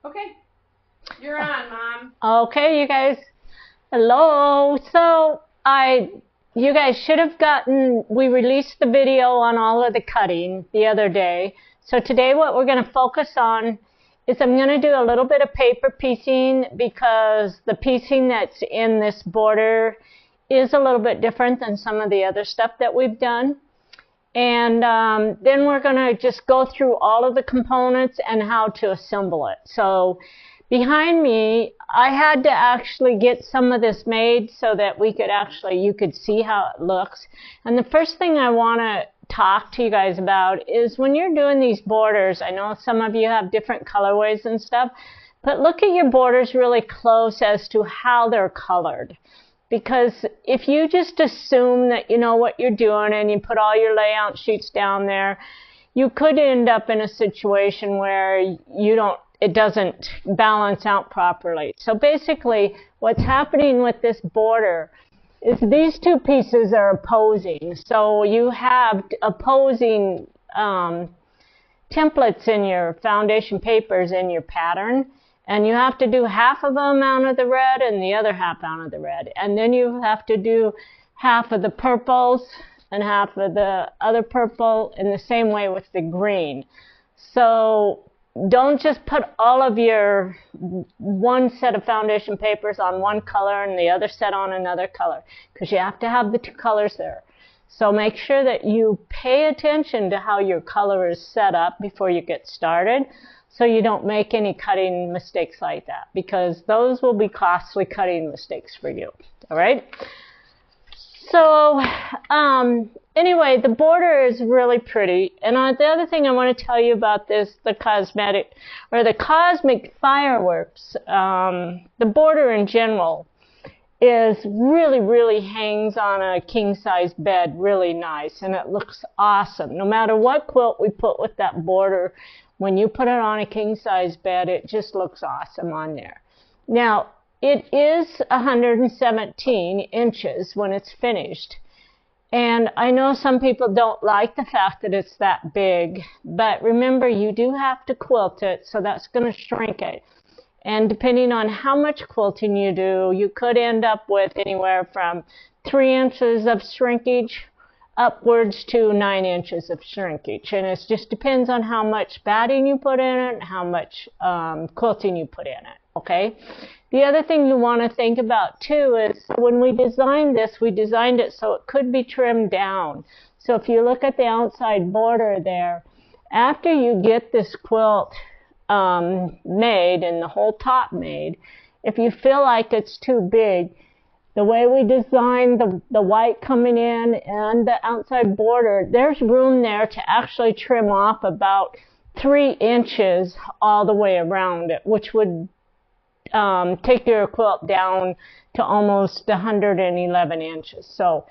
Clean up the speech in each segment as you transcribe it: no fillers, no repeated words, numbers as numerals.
Okay. You're on, Mom. Okay, you guys. Hello. So you guys should have we released the video on all of the cutting the other day. So today what we're going to focus on is I'm going to do a little bit of paper piecing because the piecing that's in this border is a little bit different than some of the other stuff that we've done. And then we're going to just go through all of the components and how to assemble it. So behind me, I had to actually get some of this made so that you could see how it looks. And the first thing I want to talk to you guys about is when you're doing these borders, I know some of you have different colorways and stuff, but look at your borders really close as to how they're colored. Because if you just assume that you know what you're doing and you put all your layout sheets down there, you could end up in a situation where it doesn't balance out properly. So basically, what's happening with this border is these two pieces are opposing. So you have opposing templates in your foundation papers in your pattern. And you have to do half of them out of the red and the other half out of the red. And then you have to do half of the purples and half of the other purple in the same way with the green. So don't just put all of your one set of foundation papers on one color and the other set on another color, because you have to have the two colors there. So make sure that you pay attention to how your color is set up before you get started, so you don't make any cutting mistakes like that, because those will be costly cutting mistakes for you. All right? So anyway, the border is really pretty. And the other thing I want to tell you about this, the cosmic fireworks, the border in general is really hangs on a king-size bed really nice, and it looks awesome. No matter what quilt we put with that border, when you put it on a king-size bed, it just looks awesome on there. Now, it is 117 inches when it's finished. And I know some people don't like the fact that it's that big, but remember, you do have to quilt it, so that's going to shrink it. And depending on how much quilting you do, you could end up with anywhere from 3 inches of shrinkage upwards to 9 inches of shrinkage. And it just depends on how much batting you put in it and how much quilting you put in it, okay? The other thing you want to think about too is when we designed this, we designed it so it could be trimmed down. So if you look at the outside border there, after you get this quilt made and the whole top made, if you feel like it's too big, the way we designed the white coming in and the outside border, there's room there to actually trim off about 3 inches all the way around it, which would take your quilt down to almost 111 inches. So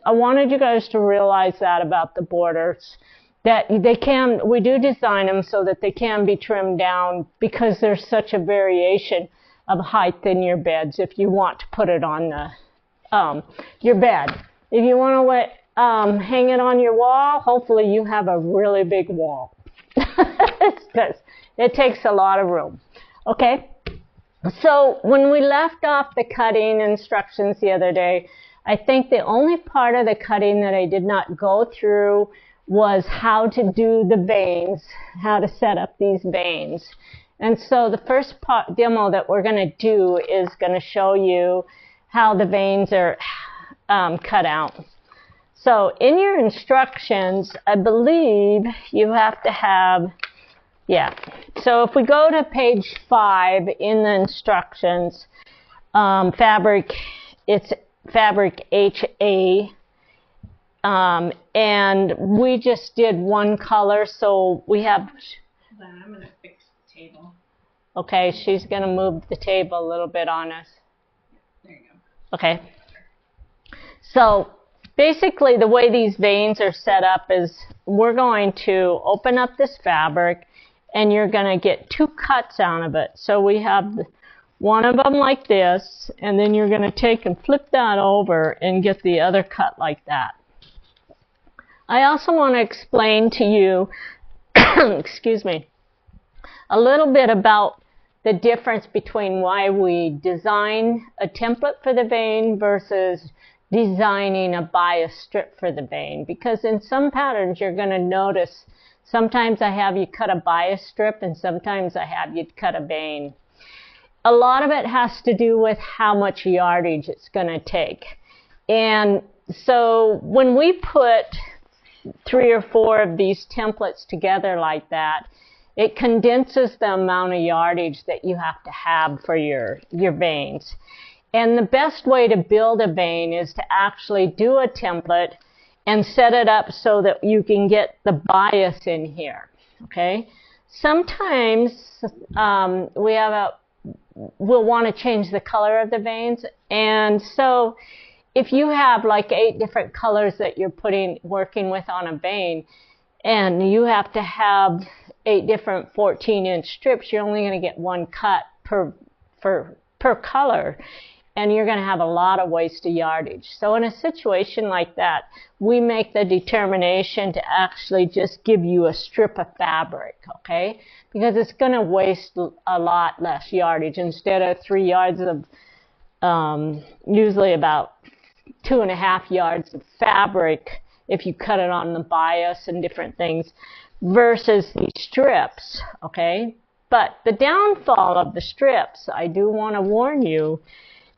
I wanted you guys to realize that about the borders, that we do design them so that they can be trimmed down, because there's such a variation of height in your beds if you want to put it on your bed. If you want to hang it on your wall, hopefully you have a really big wall, because it takes a lot of room. Okay? So when we left off the cutting instructions the other day, I think the only part of the cutting that I did not go through was how to do the veins, how to set up these veins. And so the first demo that we're going to do is going to show you how the veins are cut out. So in your instructions, I believe you have to have, so if we go to page 5 in the instructions, fabric, it's fabric HA, and we just did one color, so we have... I'm going to fix the table. Okay, she's going to move the table a little bit on us. There you go. Okay. So basically the way these veins are set up is we're going to open up this fabric and you're going to get 2 cuts out of it. So we have one of them like this, and then you're going to take and flip that over and get the other cut like that. I also want to explain to you excuse me, a little bit about the difference between why we design a template for the vein versus designing a bias strip for the vein. Because in some patterns you're going to notice sometimes I have you cut a bias strip and sometimes I have you cut a vein. A lot of it has to do with how much yardage it's going to take. And so when we put 3 or 4 of these templates together like that, it condenses the amount of yardage that you have to have for your veins. And the best way to build a vein is to actually do a template and set it up so that you can get the bias in here, okay? Sometimes we'll want to change the color of the veins, and so if you have like 8 different colors that you're working with on a vein, and you have to have 8 different 14-inch strips, you're only going to get 1 cut per color, and you're going to have a lot of wasted yardage. So in a situation like that, we make the determination to actually just give you a strip of fabric, okay? Because it's going to waste a lot less yardage. Instead of 3 yards of, usually about 2.5 yards of fabric if you cut it on the bias and different things versus these strips, okay? But the downfall of the strips, I do want to warn you,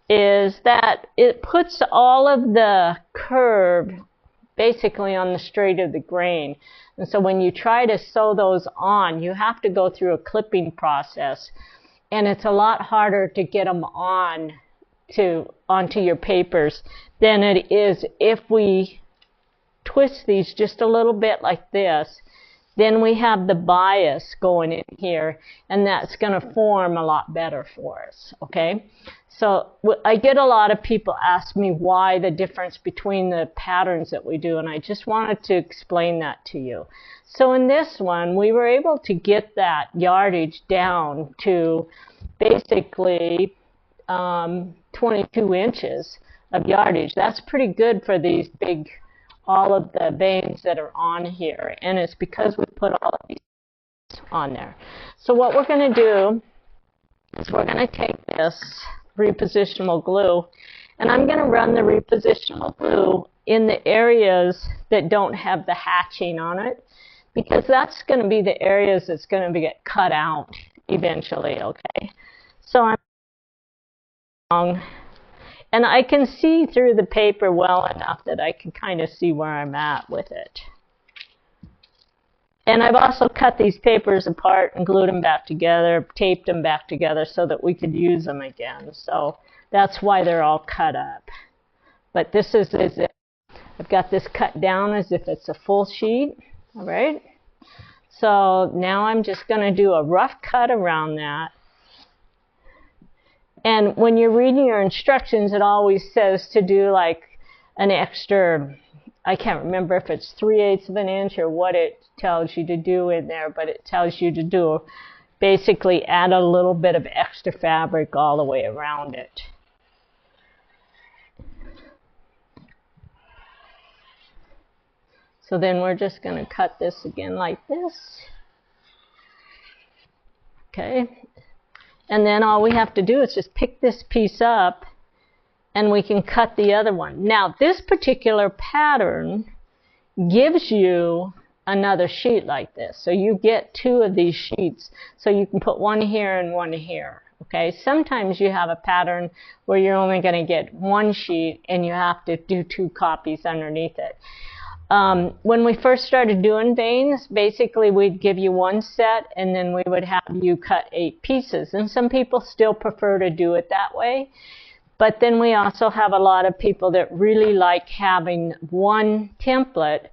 is that it puts all of the curve basically on the straight of the grain. And so when you try to sew those on, you have to go through a clipping process. And it's a lot harder to get them onto your papers than it is if we twist these just a little bit like this. Then we have the bias going in here, and that's going to form a lot better for us, okay? So I get a lot of people ask me why the difference between the patterns that we do, and I just wanted to explain that to you. So in this one, we were able to get that yardage down to basically 22 inches of yardage. That's pretty good for these big, all of the veins that are on here, and it's because we put all of these on there. So what we're going to do is we're going to take this repositionable glue, and I'm going to run the repositionable glue in the areas that don't have the hatching on it, because that's going to be the areas that's going to get cut out eventually, okay? So and I can see through the paper well enough that I can kind of see where I'm at with it. And I've also cut these papers apart and glued them back together, taped them back together so that we could use them again. So that's why they're all cut up. But this is as if I've got this cut down as if it's a full sheet. All right. So now I'm just going to do a rough cut around that. And when you're reading your instructions, it always says to do like an extra, I can't remember if it's 3/8 of an inch or what it tells you to do in there, but it tells you to do basically add a little bit of extra fabric all the way around it. So then we're just going to cut this again like this. Okay. And then all we have to do is just pick this piece up and we can cut the other one. Now this particular pattern gives you another sheet like this. So you get 2 of these sheets. So you can put one here and one here. Okay. Sometimes you have a pattern where you're only going to get 1 sheet and you have to do 2 copies underneath it. When we first started doing veins, basically we'd give you 1 set and then we would have you cut 8 pieces. And some people still prefer to do it that way. But then we also have a lot of people that really like having 1 template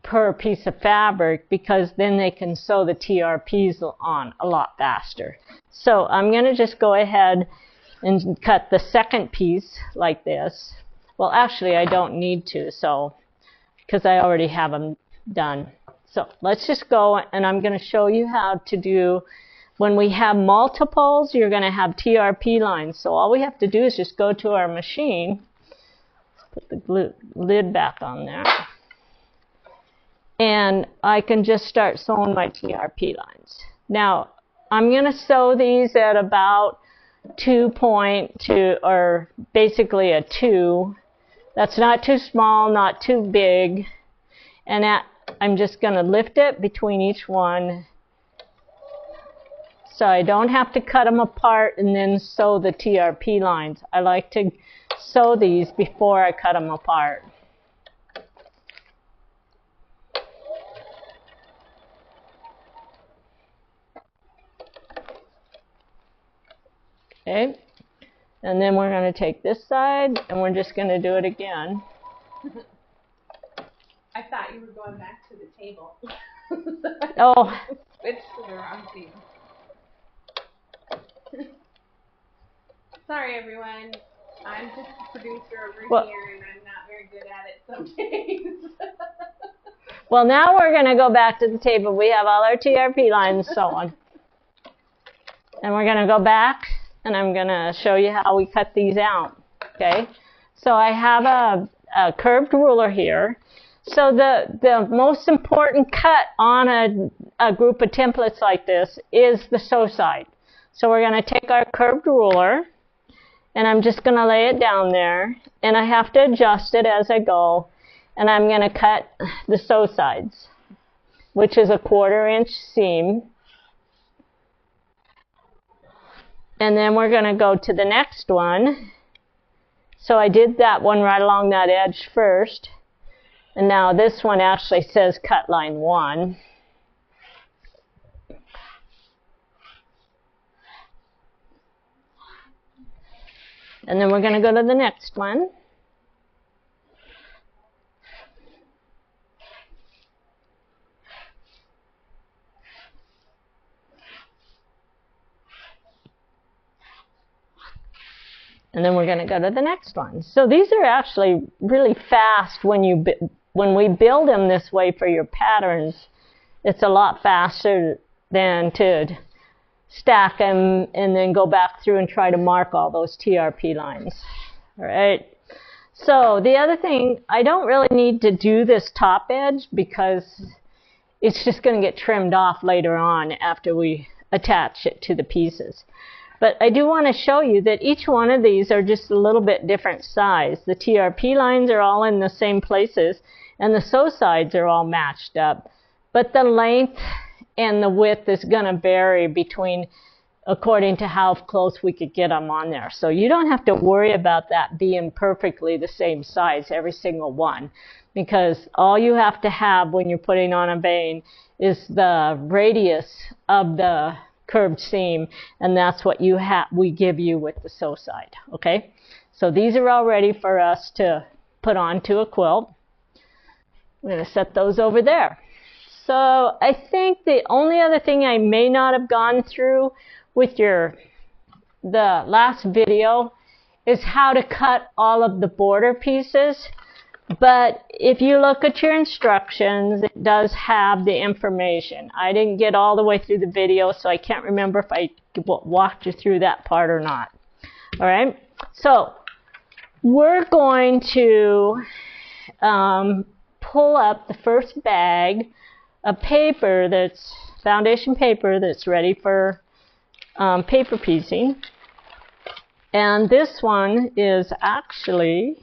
per piece of fabric, because then they can sew the TRPs on a lot faster. So I'm going to just go ahead and cut the second piece like this. Well, actually I don't need to, so because I already have them done. So let's just go, and I'm going to show you how to do, when we have multiples, you're going to have TRP lines. So all we have to do is just go to our machine, put the lid back on there, and I can just start sewing my TRP lines. Now, I'm going to sew these at about 2.2, or basically a 2. That's not too small, not too big. And I'm just going to lift it between each one, so I don't have to cut them apart and then sew the TRP lines. I like to sew these before I cut them apart. Okay, and then we're going to take this side and we're just going to do it again. I thought you were going back to the table. Oh. Switched to the wrong thing. Sorry, everyone. I'm just a producer over here, and I'm not very good at it some days. Well, now we're going to go back to the table. We have all our TRP lines sewn. And we're going to go back, and I'm going to show you how we cut these out. Okay? So I have a curved ruler here. So the most important cut on a group of templates like this is the sew side. So we're going to take our curved ruler, and I'm just going to lay it down there, and I have to adjust it as I go, and I'm going to cut the sew sides, which is a 1/4 inch seam. And then we're going to go to the next one. So I did that one right along that edge first. And now this one actually says cut line 1. And then we're going to go to the next one. And then we're going to go to the next one. So these are actually really fast when we build them this way for your patterns. It's a lot faster than to stack them and then go back through and try to mark all those TRP lines. All right. So the other thing, I don't really need to do this top edge because it's just going to get trimmed off later on after we attach it to the pieces. But I do want to show you that each one of these are just a little bit different size. The TRP lines are all in the same places, and the sew sides are all matched up. But the length and the width is going to vary according to how close we could get them on there. So you don't have to worry about that being perfectly the same size, every single one, because all you have to have when you're putting on a vane is the radius of the curved seam, and that's what we give you with the sew side. Okay, so these are all ready for us to put onto a quilt. I'm going to set those over there. So I think the only other thing I may not have gone through with the last video is how to cut all of the border pieces. But if you look at your instructions, it does have the information. I didn't get all the way through the video, so I can't remember if I walked you through that part or not. All right, so we're going to pull up the first bag of paper, that's foundation paper, that's ready for paper piecing. And this one is actually,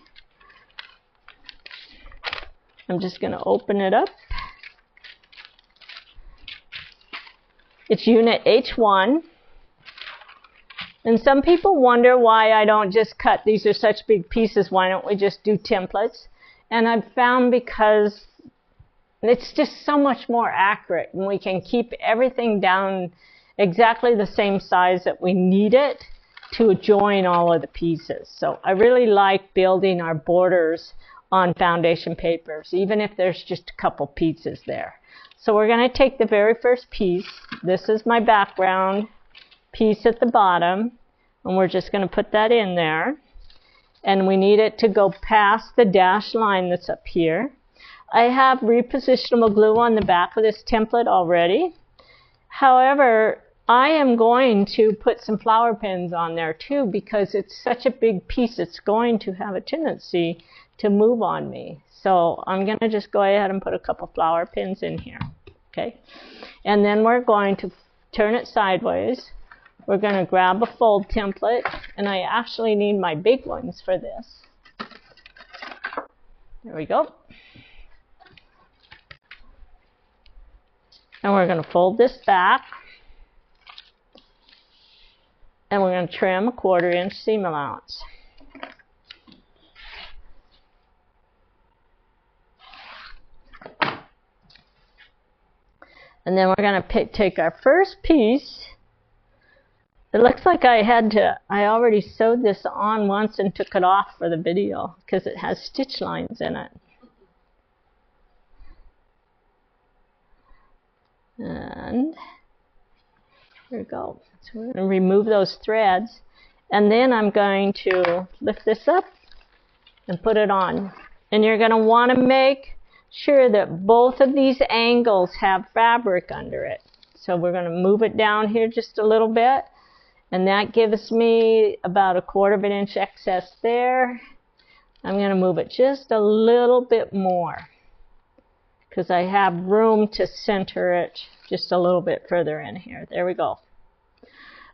I'm just going to open it up. It's unit H1. And some people wonder why I don't just cut, these are such big pieces, why don't we just do templates? And I've found because it's just so much more accurate, and we can keep everything down exactly the same size that we need it to join all of the pieces. So I really like building our borders on foundation papers, even if there's just a couple pieces there. So we're going to take the very first piece. This is my background piece at the bottom, and we're just going to put that in there. And we need it to go past the dashed line that's up here. I have repositionable glue on the back of this template already. However, I am going to put some flower pins on there too, because it's such a big piece, it's going to have a tendency to move on me. So I'm going to just go ahead and put a couple flower pins in here. Okay, and then we're going to turn it sideways. We're going to grab a fold template, and I actually need my big ones for this. There we go. And we're going to fold this back, and we're going to trim a 1/4 inch seam allowance. And then we're going to take our first piece. It looks like I already sewed this on once and took it off for the video because it has stitch lines in it. And here we go. So we're going to remove those threads. And then I'm going to lift this up and put it on. And you're going to want to make sure that both of these angles have fabric under it. So we're going to move it down here just a little bit. And that gives me about a 1/4 inch excess there. I'm going to move it just a little bit more because I have room to center it just a little bit further in here. There we go.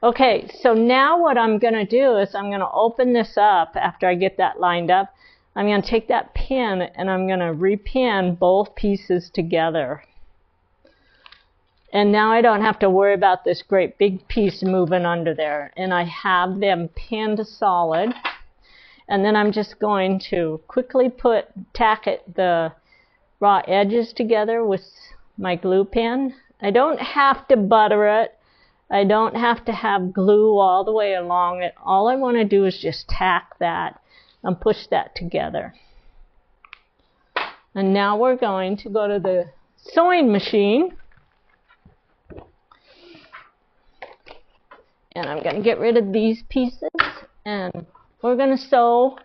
Okay, so now what I'm going to do is I'm going to open this up after I get that lined up. I'm going to take that pin and I'm going to repin both pieces together. And now I don't have to worry about this great big piece moving under there. And I have them pinned solid. And then I'm just going to quickly tack the raw edges together with my glue pen. I don't have to butter it. I don't have to have glue all the way along it. All I want to do is just tack that and push that together. And now we're going to go to the sewing machine. And I'm going to get rid of these pieces, and we're going to sew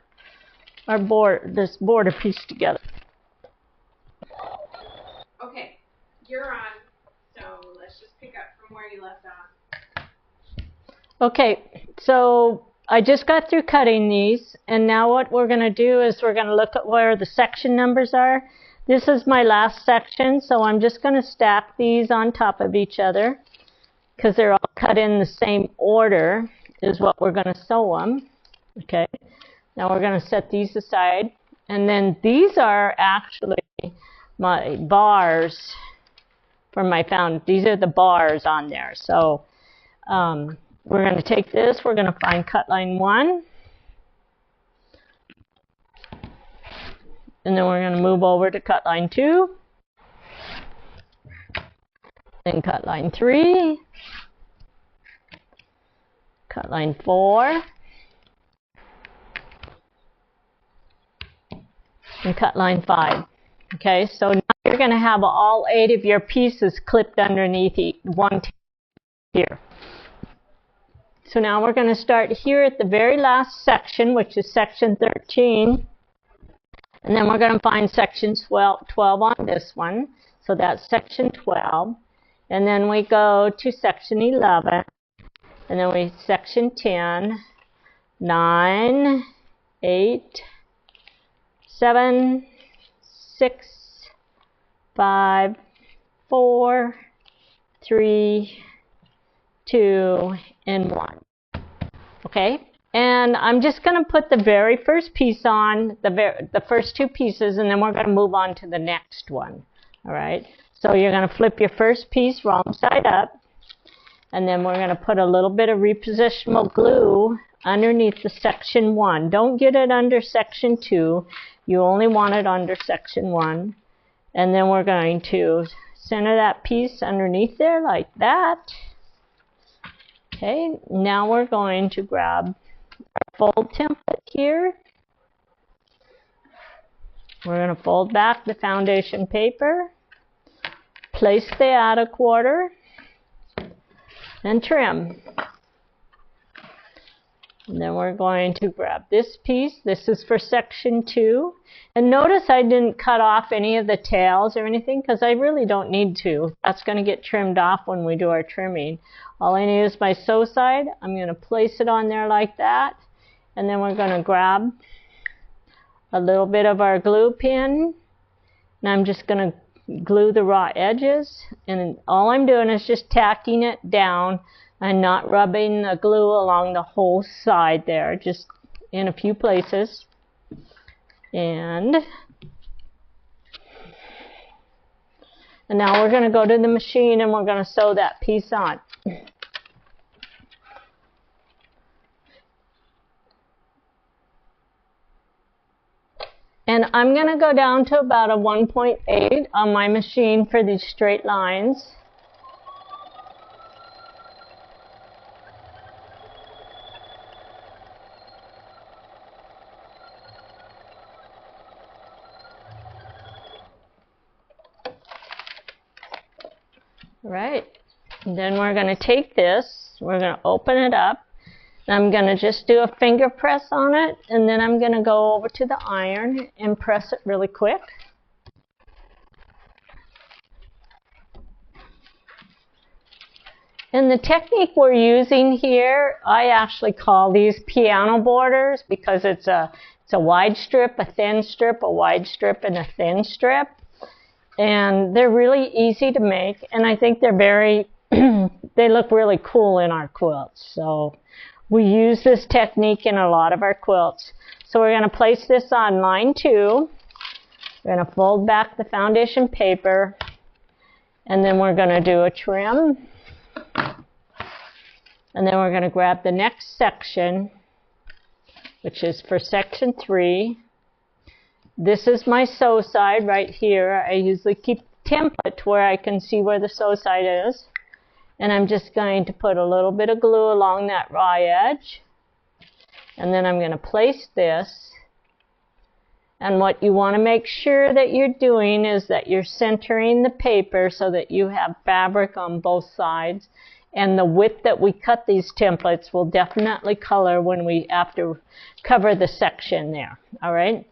our this border piece together. Okay, you're on, so let's just pick up from where you left off. Okay, so I just got through cutting these, and now what we're going to do is we're going to look at where the section numbers are. This is my last section, so I'm just going to stack these on top of each other, because they're all cut in the same order is what we're going to sew them. Okay, now we're going to set these aside, and then these are actually my bars for my these are the bars on there. So we're going to take this, we're going to find cut line 1, and then we're going to move over to cut line 2, then cut line 3, cut line 4, and cut line 5. Okay, so now you're going to have all 8 of your pieces clipped underneath one here. So now we're going to start here at the very last section, which is section 13. And then we're going to find section 12 on this one. So that's section 12. And then we go to section 11. And then section 10, 9, 8, 7, 6, 5, 4, 3, 2, and 1. Okay, and I'm just going to put the very first piece on, the first 2 pieces, and then we're going to move on to the next one. All right, so you're going to flip your first piece wrong side up, and then we're going to put a little bit of repositionable glue underneath the section 1. Don't get it under section 2. You only want it under section 1. And then we're going to center that piece underneath there like that. Okay, now we're going to grab our fold template here. We're going to fold back the foundation paper, place the outer 1/4, and trim. And then we're going to grab this piece. This is for section 2. And notice I didn't cut off any of the tails or anything because I really don't need to. That's going to get trimmed off when we do our trimming. All I need is my sew side. I'm going to place it on there like that. And then we're going to grab a little bit of our glue pin. And I'm just going to glue the raw edges, and all I'm doing is just tacking it down and not rubbing the glue along the whole side there, just in a few places. And now we're going to go to the machine and we're going to sew that piece on. And I'm going to go down to about a 1.8 on my machine for these straight lines. Right, and then we're going to take this, we're going to open it up, and I'm going to just do a finger press on it, and then I'm going to go over to the iron and press it really quick. And the technique we're using here, I actually call these piano borders because it's a wide strip, a thin strip, a wide strip, and a thin strip. And they're really easy to make, and I think they're very, they look really cool in our quilts. So we use this technique in a lot of our quilts. So we're going to place this on line 2. We're going to fold back the foundation paper, and then we're going to do a trim. And then we're going to grab the next section, which is for section 3. This is my sew side right here. I usually keep the template where I can see where the sew side is. And I'm just going to put a little bit of glue along that raw edge. And then I'm going to place this. And what you want to make sure that you're doing is that you're centering the paper so that you have fabric on both sides. And the width that we cut these templates will definitely color when we have to cover the section there. All right?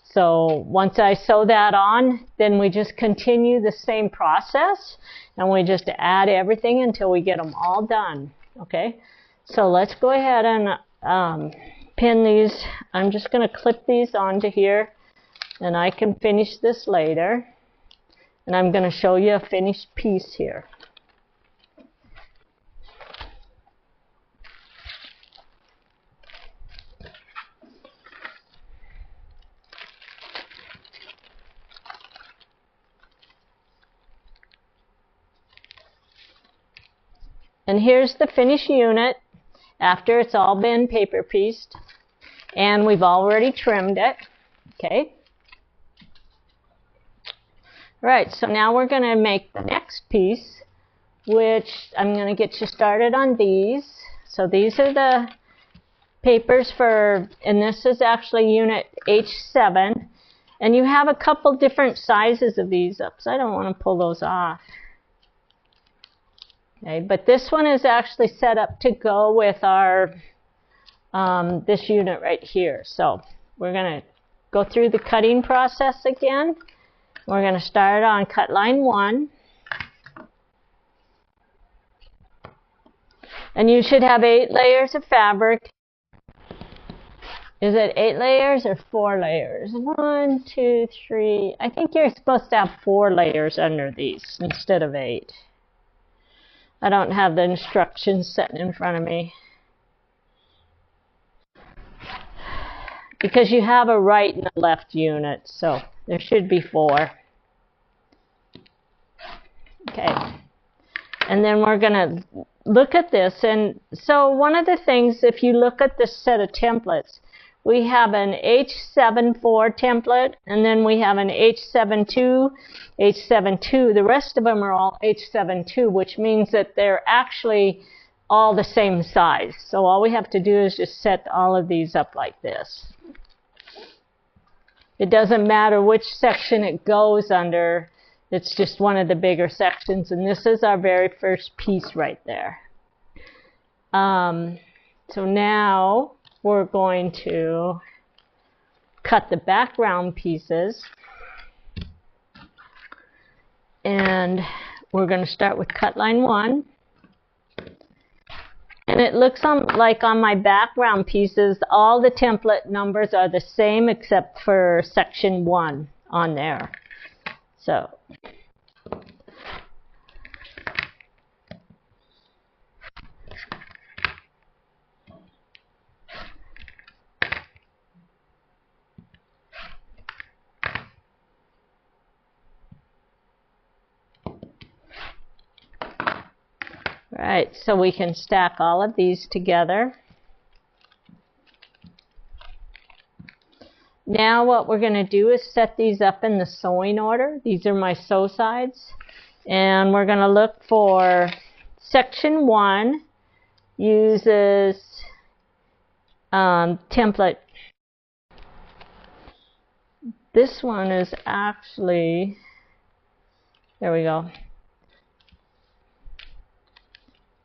So once I sew that on, then we just continue the same process, and we just add everything until we get them all done. Okay, so let's go ahead and pin these. I'm just going to clip these onto here, and I can finish this later. And I'm going to show you a finished piece here. And here's the finished unit after it's all been paper pieced, and we've already trimmed it. Okay. Right, so now we're going to make the next piece, which I'm going to get you started on these. So these are the papers for, and this is actually unit H7, and you have a couple different sizes of these. Oops, I don't want to pull those off. Okay, but this one is actually set up to go with our this unit right here. So we're going to go through the cutting process again. We're going to start on cut line 1. And you should have 8 layers of fabric. Is it 8 layers or 4 layers? 1, 2, 3. I think you're supposed to have 4 layers under these instead of 8. I don't have the instructions sitting in front of me. Because you have a right and a left unit, so there should be 4. Okay. And then we're going to look at this. And so one of the things, if you look at this set of templates, we have an H74 template, and then we have an H72, H72. The rest of them are all H72, which means that they're actually all the same size. So all we have to do is just set all of these up like this. It doesn't matter which section it goes under. It's just one of the bigger sections, and this is our very first piece right there. So now we're going to cut the background pieces, and we're going to start with cut line 1. And it looks like on my background pieces, all the template numbers are the same except for section 1 on there. So right, so we can stack all of these together. Now what we're going to do is set these up in the sewing order. These are my sew sides. And we're going to look for section 1 uses template. This one is actually, there we go.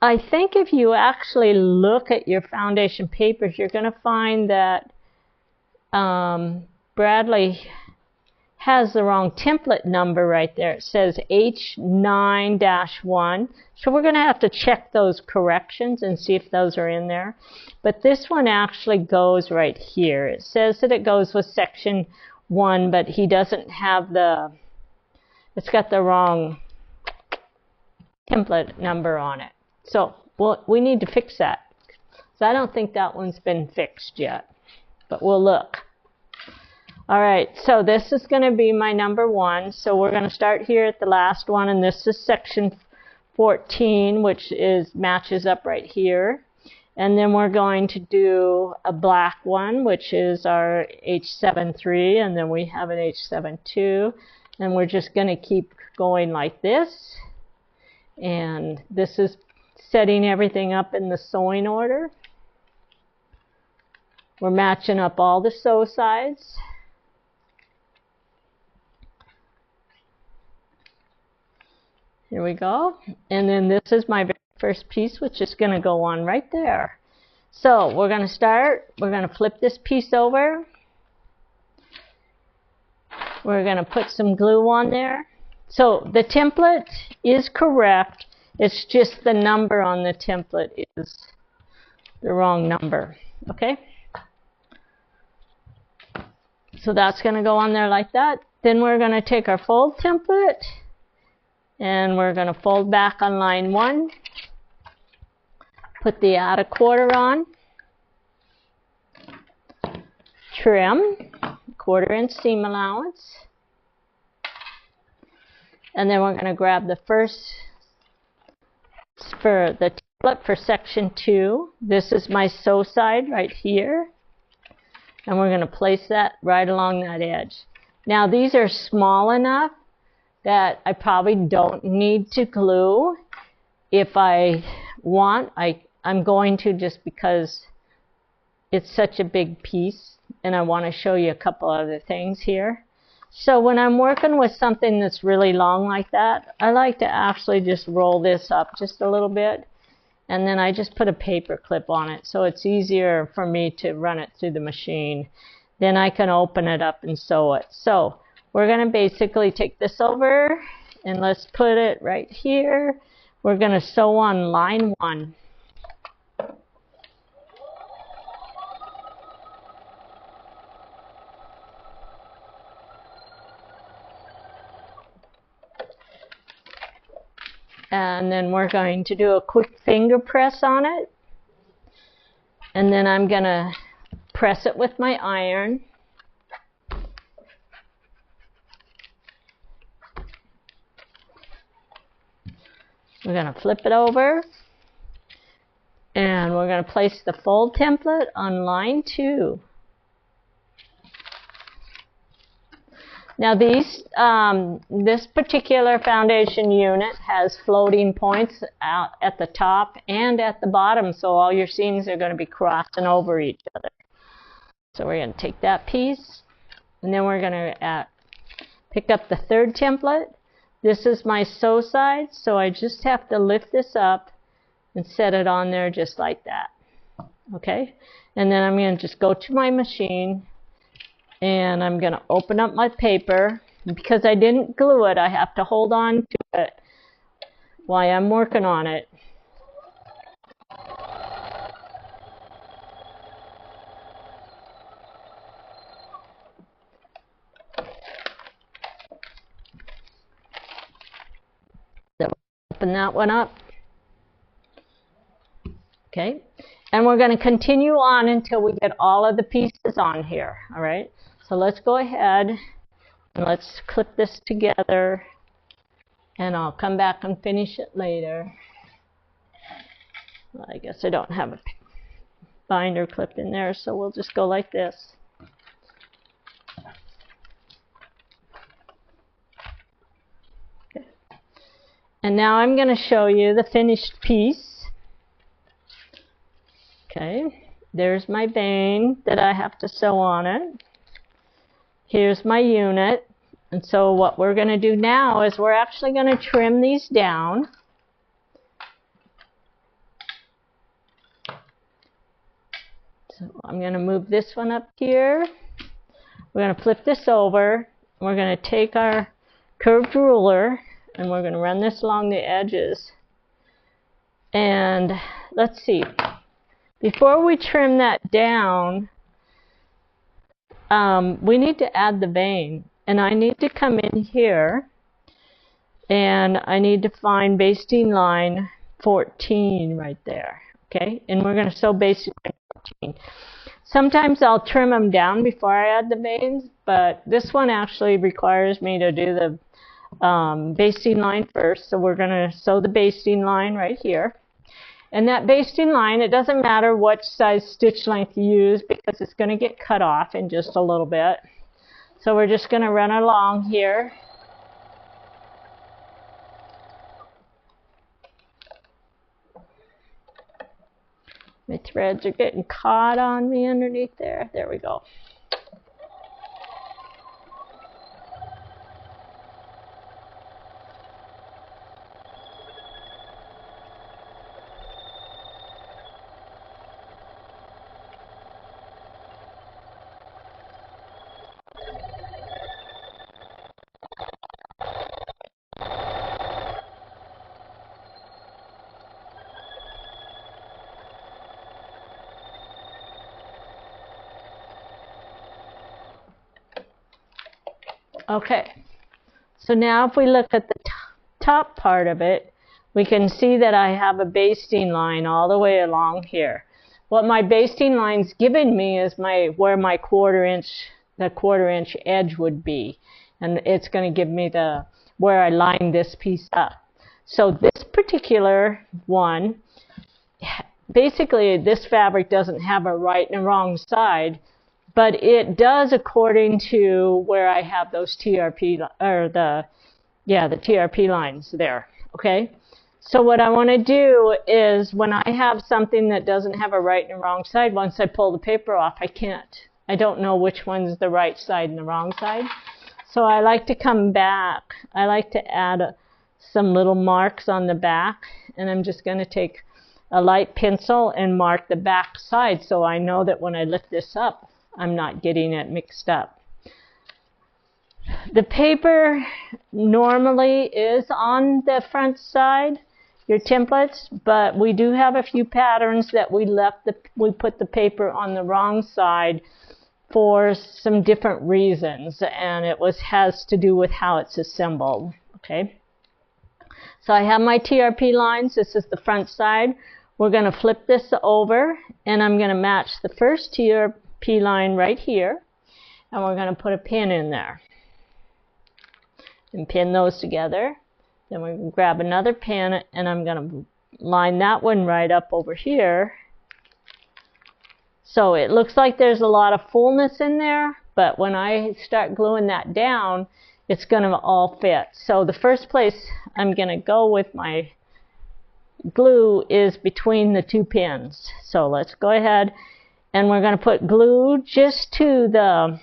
I think if you actually look at your foundation papers, you're going to find that Bradley has the wrong template number right there. It says H9-1. So we're going to have to check those corrections and see if those are in there. But this one actually goes right here. It says that it goes with section 1, but he doesn't have the, it's got the wrong template number on it. So we need to fix that. So I don't think that one's been fixed yet, but we'll look. All right, so this is going to be my number 1. So we're going to start here at the last one, and this is section 14, which matches up right here. And then we're going to do a black one, which is our H7-3, and then we have an H7-2. And we're just going to keep going like this. And this is setting everything up in the sewing order. We're matching up all the sew sides. Here we go. And then this is my very first piece, which is going to go on right there. So we're going to start. We're going to flip this piece over. We're going to put some glue on there. So the template is correct. It's just the number on the template is the wrong number. Okay? So that's going to go on there like that. Then we're going to take our fold template. And we're going to fold back on line 1, put the add a quarter on, trim, 1/4 inch seam allowance, and then we're going to grab the first for the template for section 2. This is my sew side right here, and we're going to place that right along that edge. Now these are small enough that I probably don't need to glue. If I want, I'm going to, just because it's such a big piece and I want to show you a couple other things here. So when I'm working with something that's really long like that, I like to actually just roll this up just a little bit, and then I just put a paper clip on it so it's easier for me to run it through the machine. Then I can open it up and sew it. So we're going to basically take this over, and let's put it right here. We're going to sew on line 1. And then we're going to do a quick finger press on it. And then I'm going to press it with my iron. We're going to flip it over, and we're going to place the fold template on line 2. Now this particular foundation unit has floating points out at the top and at the bottom, so all your seams are going to be crossing over each other. So we're going to take that piece, and then we're going to pick up the 3rd template. This is my sew side, so I just have to lift this up and set it on there just like that. Okay? And then I'm going to just go to my machine, and I'm going to open up my paper. Because I didn't glue it, I have to hold on to it while I'm working on it. Open that one up. Okay, and we're going to continue on until we get all of the pieces on here. All right, so let's go ahead and let's clip this together, and I'll come back and finish it later. I guess I don't have a binder clip in there, so we'll just go like this. Okay. And now I'm going to show you the finished piece. Okay, there's my vein that I have to sew on it. Here's my unit. And so what we're going to do now is we're actually going to trim these down. So I'm going to move this one up here. We're going to flip this over. We're going to take our curved ruler and we're going to run this along the edges. And let's see. Before we trim that down, we need to add the vein. And I need to come in here and I need to find basting line 14 right there. Okay, and we're going to sew basting line 14. Sometimes I'll trim them down before I add the veins, but this one actually requires me to do the basting line first. So we're going to sew the basting line right here. And that basting line, it doesn't matter what size stitch length you use because it's going to get cut off in just a little bit. So we're just going to run along here. My threads are getting caught on me underneath there. There we go. Okay, so now if we look at the top part of it, we can see that I have a basting line all the way along here. What my basting line's given me is where my quarter inch edge would be, and it's going to give me where I line this piece up. So this particular one, basically this fabric doesn't have a right and a wrong side. But it does according to where I have those TRP, or the TRP lines there, okay? So what I want to do is when I have something that doesn't have a right and a wrong side, once I pull the paper off, I don't know which one's the right side and the wrong side. So I like to come back. I like to add some little marks on the back, and I'm just going to take a light pencil and mark the back side so I know that when I lift this up, I'm not getting it mixed up. The paper normally is on the front side, your templates, but we do have a few patterns that we put the paper on the wrong side for some different reasons, and it has to do with how it's assembled. Okay. So I have my TRP lines. This is the front side. We're going to flip this over, and I'm going to match the first TRP line right here, and we're going to put a pin in there and pin those together. Then we're going to grab another pin and I'm going to line that one right up over here. So it looks like there's a lot of fullness in there, but when I start gluing that down, it's going to all fit. So the first place I'm going to go with my glue is between the two pins. So let's go ahead. And we're going to put glue just to the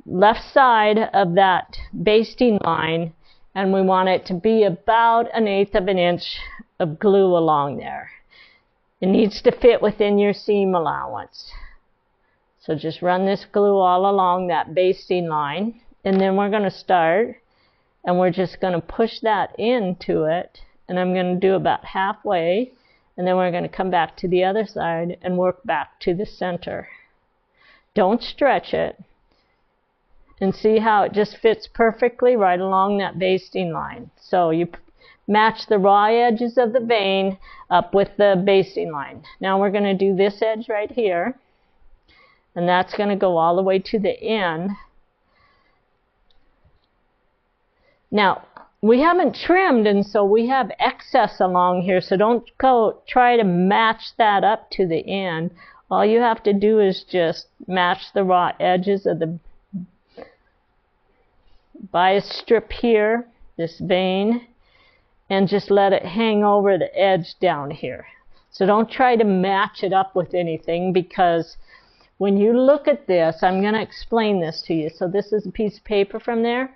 left side of that basting line, and we want it to be about 1/8 of an inch of glue along there. It needs to fit within your seam allowance. So just run this glue all along that basting line, and then we're going to start, and we're just going to push that into it, and I'm going to do about halfway. And then we're going to come back to the other side and work back to the center. Don't stretch it. And see how it just fits perfectly right along that basting line. So you match the raw edges of the vein up with the basting line. Now we're going to do this edge right here. And that's going to go all the way to the end. Now, we haven't trimmed, and so we have excess along here, so don't go try to match that up to the end. All you have to do is just match the raw edges of the bias strip here, this vein, and just let it hang over the edge down here. So don't try to match it up with anything, because when you look at this, I'm going to explain this to you. So this is a piece of paper from there.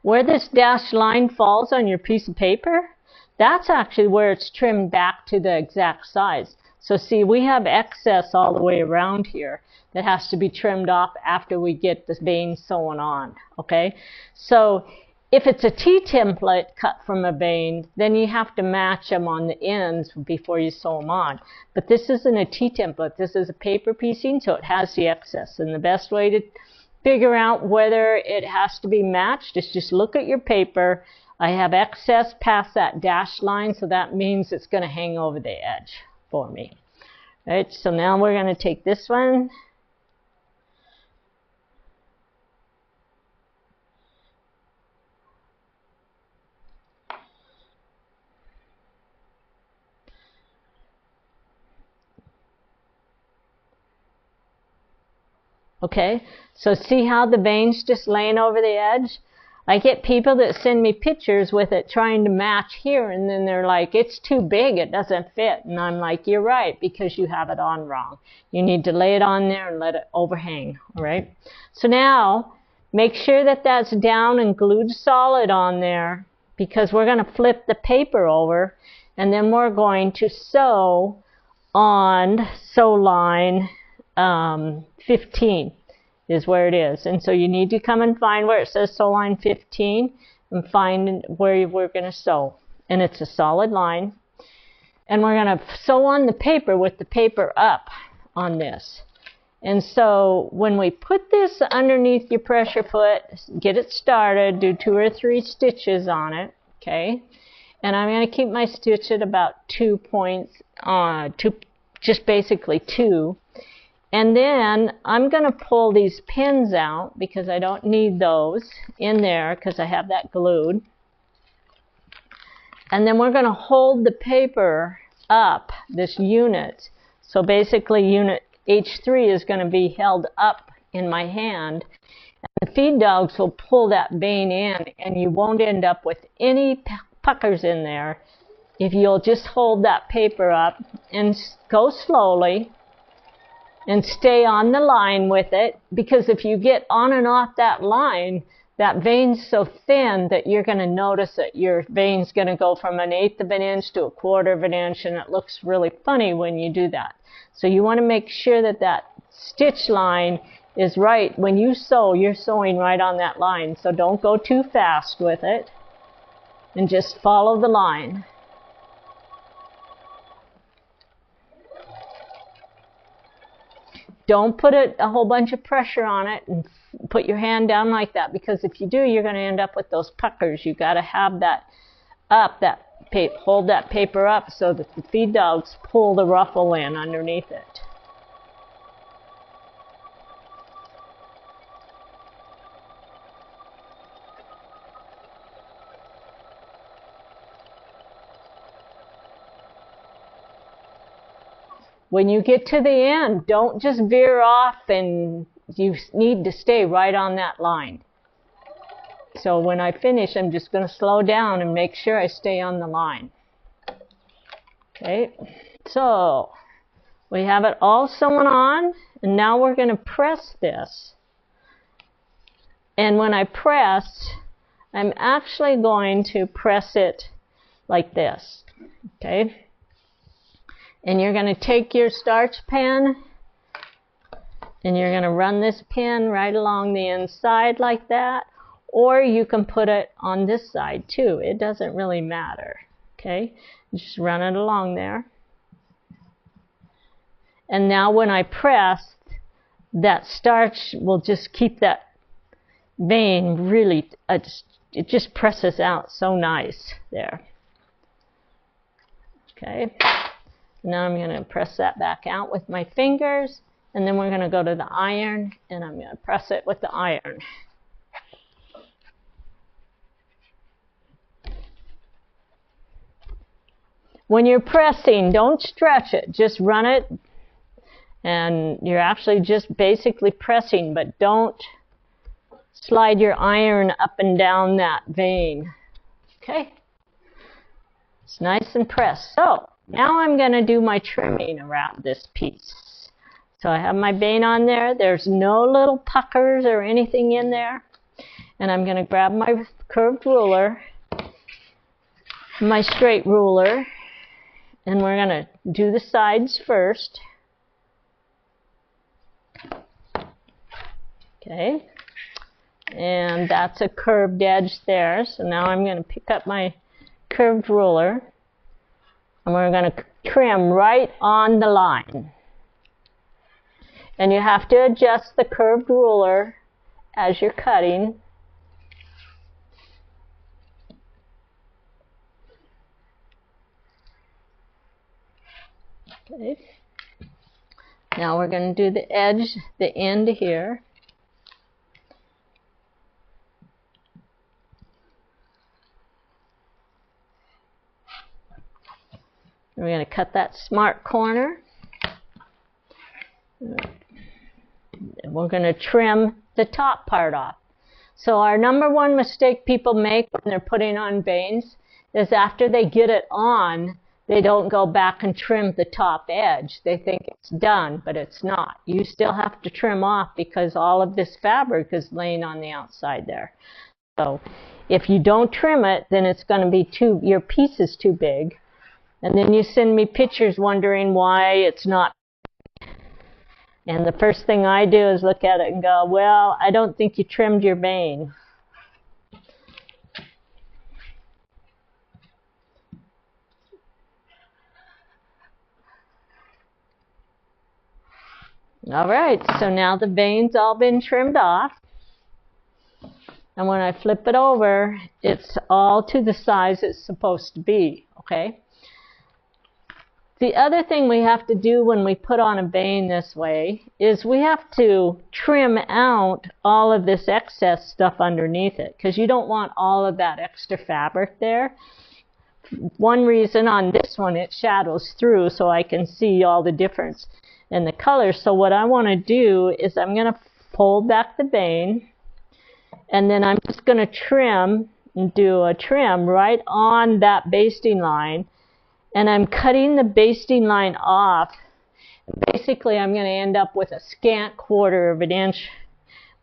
Where this dashed line falls on your piece of paper, that's actually where it's trimmed back to the exact size. So see, we have excess all the way around here that has to be trimmed off after we get the vein sewn on, okay? So if it's a T-template cut from a vein, then you have to match them on the ends before you sew them on. But this isn't a T-template. This is a paper piecing, so it has the excess. And the best way to figure out whether it has to be matched is just look at your paper. I have excess past that dashed line, so that means it's going to hang over the edge for me. All right, so now we're going to take this one. Okay, so see how the vein's just laying over the edge? I get people that send me pictures with it trying to match here, and then they're like, it's too big, it doesn't fit. And I'm like, you're right, because you have it on wrong. You need to lay it on there and let it overhang, all right? So now, make sure that that's down and glued solid on there, because we're going to flip the paper over, and then we're going to sew on sew line 15 is where it is. And so you need to come and find where it says sew line 15 and find where we're going to sew. And it's a solid line. And we're going to sew on the paper with the paper up on this. And so when we put this underneath your pressure foot, get it started, do 2 or 3 stitches on it, okay? And I'm going to keep my stitch at about 2 points, just basically 2. And then I'm going to pull these pins out because I don't need those in there because I have that glued. And then we're going to hold the paper up, this unit. So basically unit H3 is going to be held up in my hand. And the feed dogs will pull that vein in, and you won't end up with any puckers in there if you'll just hold that paper up and go slowly. And stay on the line with it, because if you get on and off that line, that vein's so thin that you're going to notice that your vein's going to go from 1/8 of an inch to 1/4 of an inch, and it looks really funny when you do that. So you want to make sure that that stitch line is right. When you sew, you're sewing right on that line. So don't go too fast with it, and just follow the line. Don't put a whole bunch of pressure on it and put your hand down like that, because if you do, you're going to end up with those puckers. You've got to have that up, hold that paper up so that the feed dogs pull the ruffle in underneath it. When you get to the end, don't just veer off, and you need to stay right on that line. So when I finish, I'm just going to slow down and make sure I stay on the line. Okay, so we have it all sewn on, and now we're going to press this. And when I press, I'm actually going to press it like this, okay? And you're going to take your starch pen, and you're going to run this pin right along the inside like that, or you can put it on this side too. It doesn't really matter, okay? Just run it along there. And now when I press, that starch will just keep that vein really, it just presses out so nice there. Okay. Now I'm going to press that back out with my fingers, and then we're going to go to the iron, and I'm going to press it with the iron. When you're pressing, don't stretch it. Just run it, and you're actually just basically pressing, but don't slide your iron up and down that vein. Okay? It's nice and pressed. So, now I'm going to do my trimming around this piece. So I have my vein on there. There's no little puckers or anything in there. And I'm going to grab my curved ruler, my straight ruler, and we're going to do the sides first. Okay. And that's a curved edge there. So now I'm going to pick up my curved ruler, and we're going to trim right on the line. And you have to adjust the curved ruler as you're cutting. Okay. Now we're going to do the edge, the end here. We're going to cut that smart corner. And we're going to trim the top part off. So our number one mistake people make when they're putting on veins is after they get it on, they don't go back and trim the top edge. They think it's done, but it's not. You still have to trim off because all of this fabric is laying on the outside there. So if you don't trim it, then it's going to be your piece is too big. And then you send me pictures wondering why it's not. And the first thing I do is look at it and go, well, I don't think you trimmed your vein. All right, so now the vein's all been trimmed off. And when I flip it over, it's all to the size it's supposed to be, okay? The other thing we have to do when we put on a vein this way is we have to trim out all of this excess stuff underneath it, because you don't want all of that extra fabric there. One reason on this one, it shadows through so I can see all the difference in the colors. So what I want to do is I'm going to fold back the vein, and then I'm just going to trim and do a trim right on that basting line. And I'm cutting the basting line off. Basically, I'm going to end up with a scant 1/4 of an inch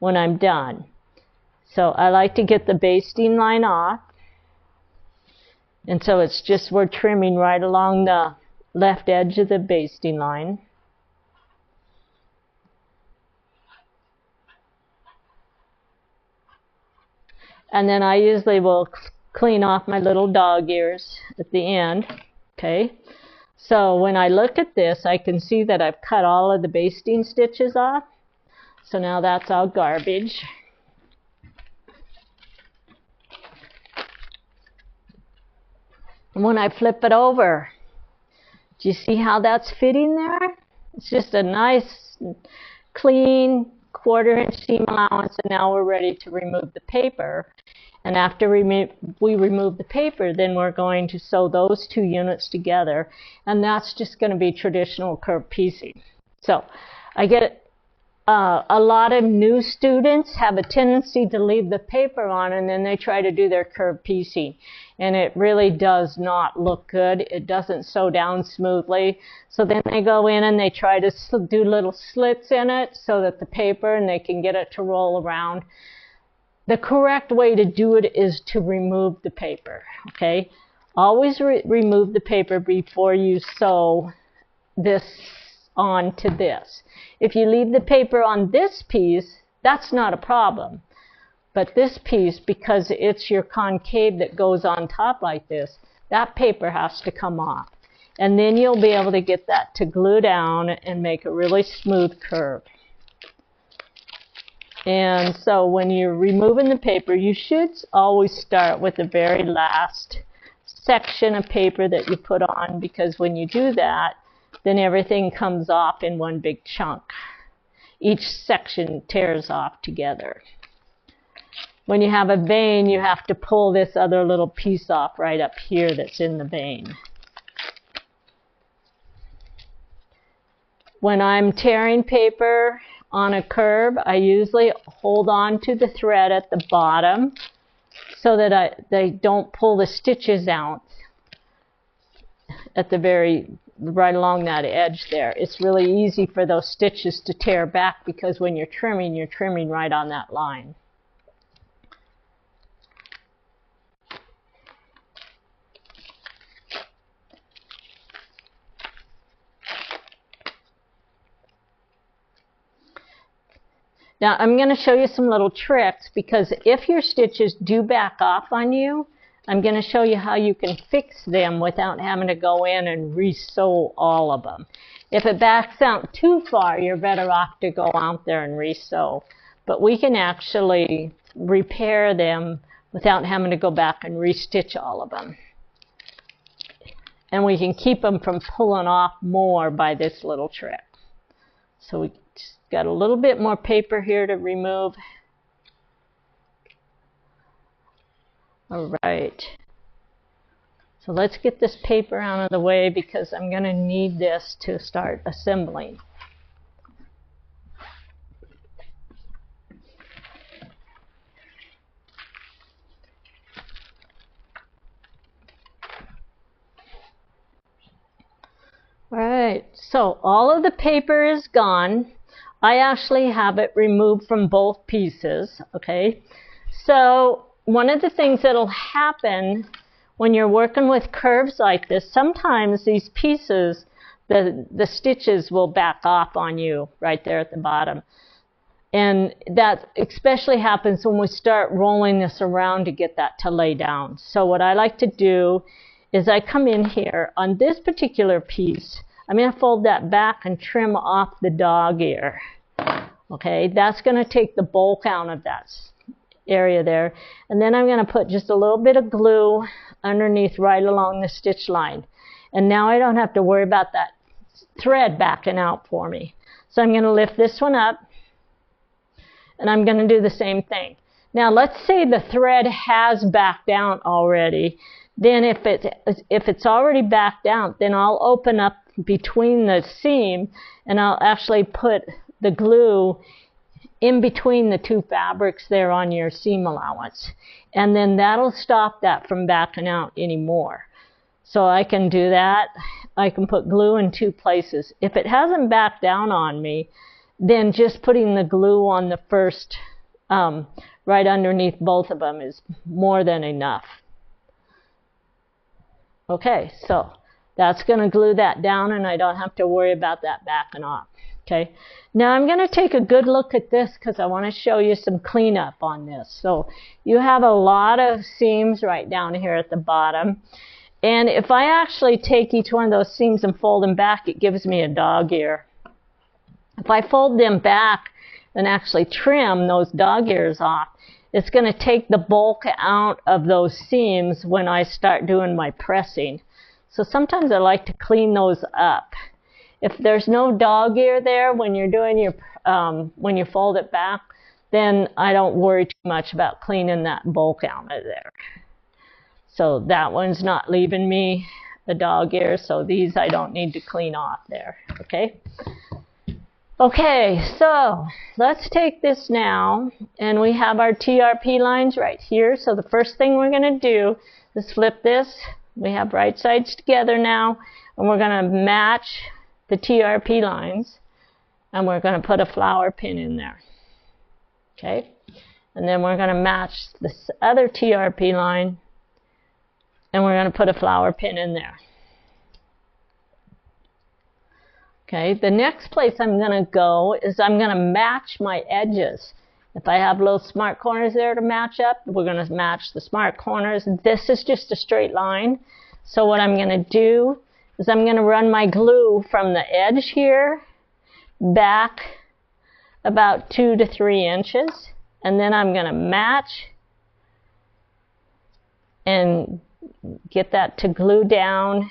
when I'm done. So I like to get the basting line off. And so it's just we're trimming right along the left edge of the basting line. And then I usually will clean off my little dog ears at the end. Okay, so when I look at this, I can see that I've cut all of the basting stitches off. So now that's all garbage. And when I flip it over, do you see how that's fitting there? It's just a nice, clean 1/4 inch seam allowance, and now we're ready to remove the paper. And after we remove the paper, then we're going to sew those 2 units together, and that's just going to be traditional curved piecing. So I get a lot of new students have a tendency to leave the paper on, and then they try to do their curved piecing, and it really does not look good. It doesn't sew down smoothly. So then they go in and they try to do little slits in it so that the paper, and they can get it to roll around. The correct way to do it is to remove the paper, okay? Always remove the paper before you sew this onto this. If you leave the paper on this piece, that's not a problem. But this piece, because it's your concave that goes on top like this, that paper has to come off. And then you'll be able to get that to glue down and make a really smooth curve. And so when you're removing the paper, you should always start with the very last section of paper that you put on, because when you do that, then everything comes off in one big chunk. Each section tears off together. When you have a vein, you have to pull this other little piece off right up here that's in the vein. When I'm tearing paper on a curve, I usually hold on to the thread at the bottom so that they don't pull the stitches out at the right along that edge there. It's really easy for those stitches to tear back because when you're trimming right on that line. Now I'm going to show you some little tricks, because if your stitches do back off on you, I'm going to show you how you can fix them without having to go in and re-sew all of them. If it backs out too far, you're better off to go out there and re-sew. But we can actually repair them without having to go back and re-stitch all of them. And we can keep them from pulling off more by this little trick. So we just got a little bit more paper here to remove. All right. So let's get this paper out of the way because I'm going to need this to start assembling. All right, so all of the paper is gone. I actually have it removed from both pieces, okay? So one of the things that'll happen when you're working with curves like this, sometimes these pieces, the stitches will back off on you right there at the bottom. And that especially happens when we start rolling this around to get that to lay down. So what I like to do is I come in here on this particular piece. I'm going to fold that back and trim off the dog ear. Okay, that's going to take the bulk out of that area there. And then I'm going to put just a little bit of glue underneath right along the stitch line. And now I don't have to worry about that thread backing out for me. So I'm going to lift this one up and I'm going to do the same thing. Now let's say the thread has backed down already. Then if it's already backed out, then I'll open up between the seam and I'll actually put the glue in between the two fabrics there on your seam allowance. And then that'll stop that from backing out anymore. So I can do that. I can put glue in two places. If it hasn't backed down on me, then just putting the glue on the first, right underneath both of them is more than enough. Okay, so that's going to glue that down and I don't have to worry about that backing off. Okay, now I'm going to take a good look at this because I want to show you some cleanup on this. So you have a lot of seams right down here at the bottom. And if I actually take each one of those seams and fold them back, it gives me a dog ear. If I fold them back and actually trim those dog ears off, it's going to take the bulk out of those seams when I start doing my pressing. So sometimes I like to clean those up. If there's no dog ear there when you're doing your, when you fold it back, then I don't worry too much about cleaning that bulk out of there. So that one's not leaving me a dog ear, so these I don't need to clean off there, okay? Okay, so let's take this now, and we have our TRP lines right here. So the first thing we're going to do is flip this. We have right sides together now, and we're going to match the TRP lines, and we're going to put a flower pin in there. Okay, and then we're going to match this other TRP line, and we're going to put a flower pin in there. Okay, the next place I'm going to go is I'm going to match my edges. If I have little smart corners there to match up, we're going to match the smart corners. This is just a straight line. So what I'm going to do is I'm going to run my glue from the edge here back about 2 to 3 inches. And then I'm going to match and get that to glue down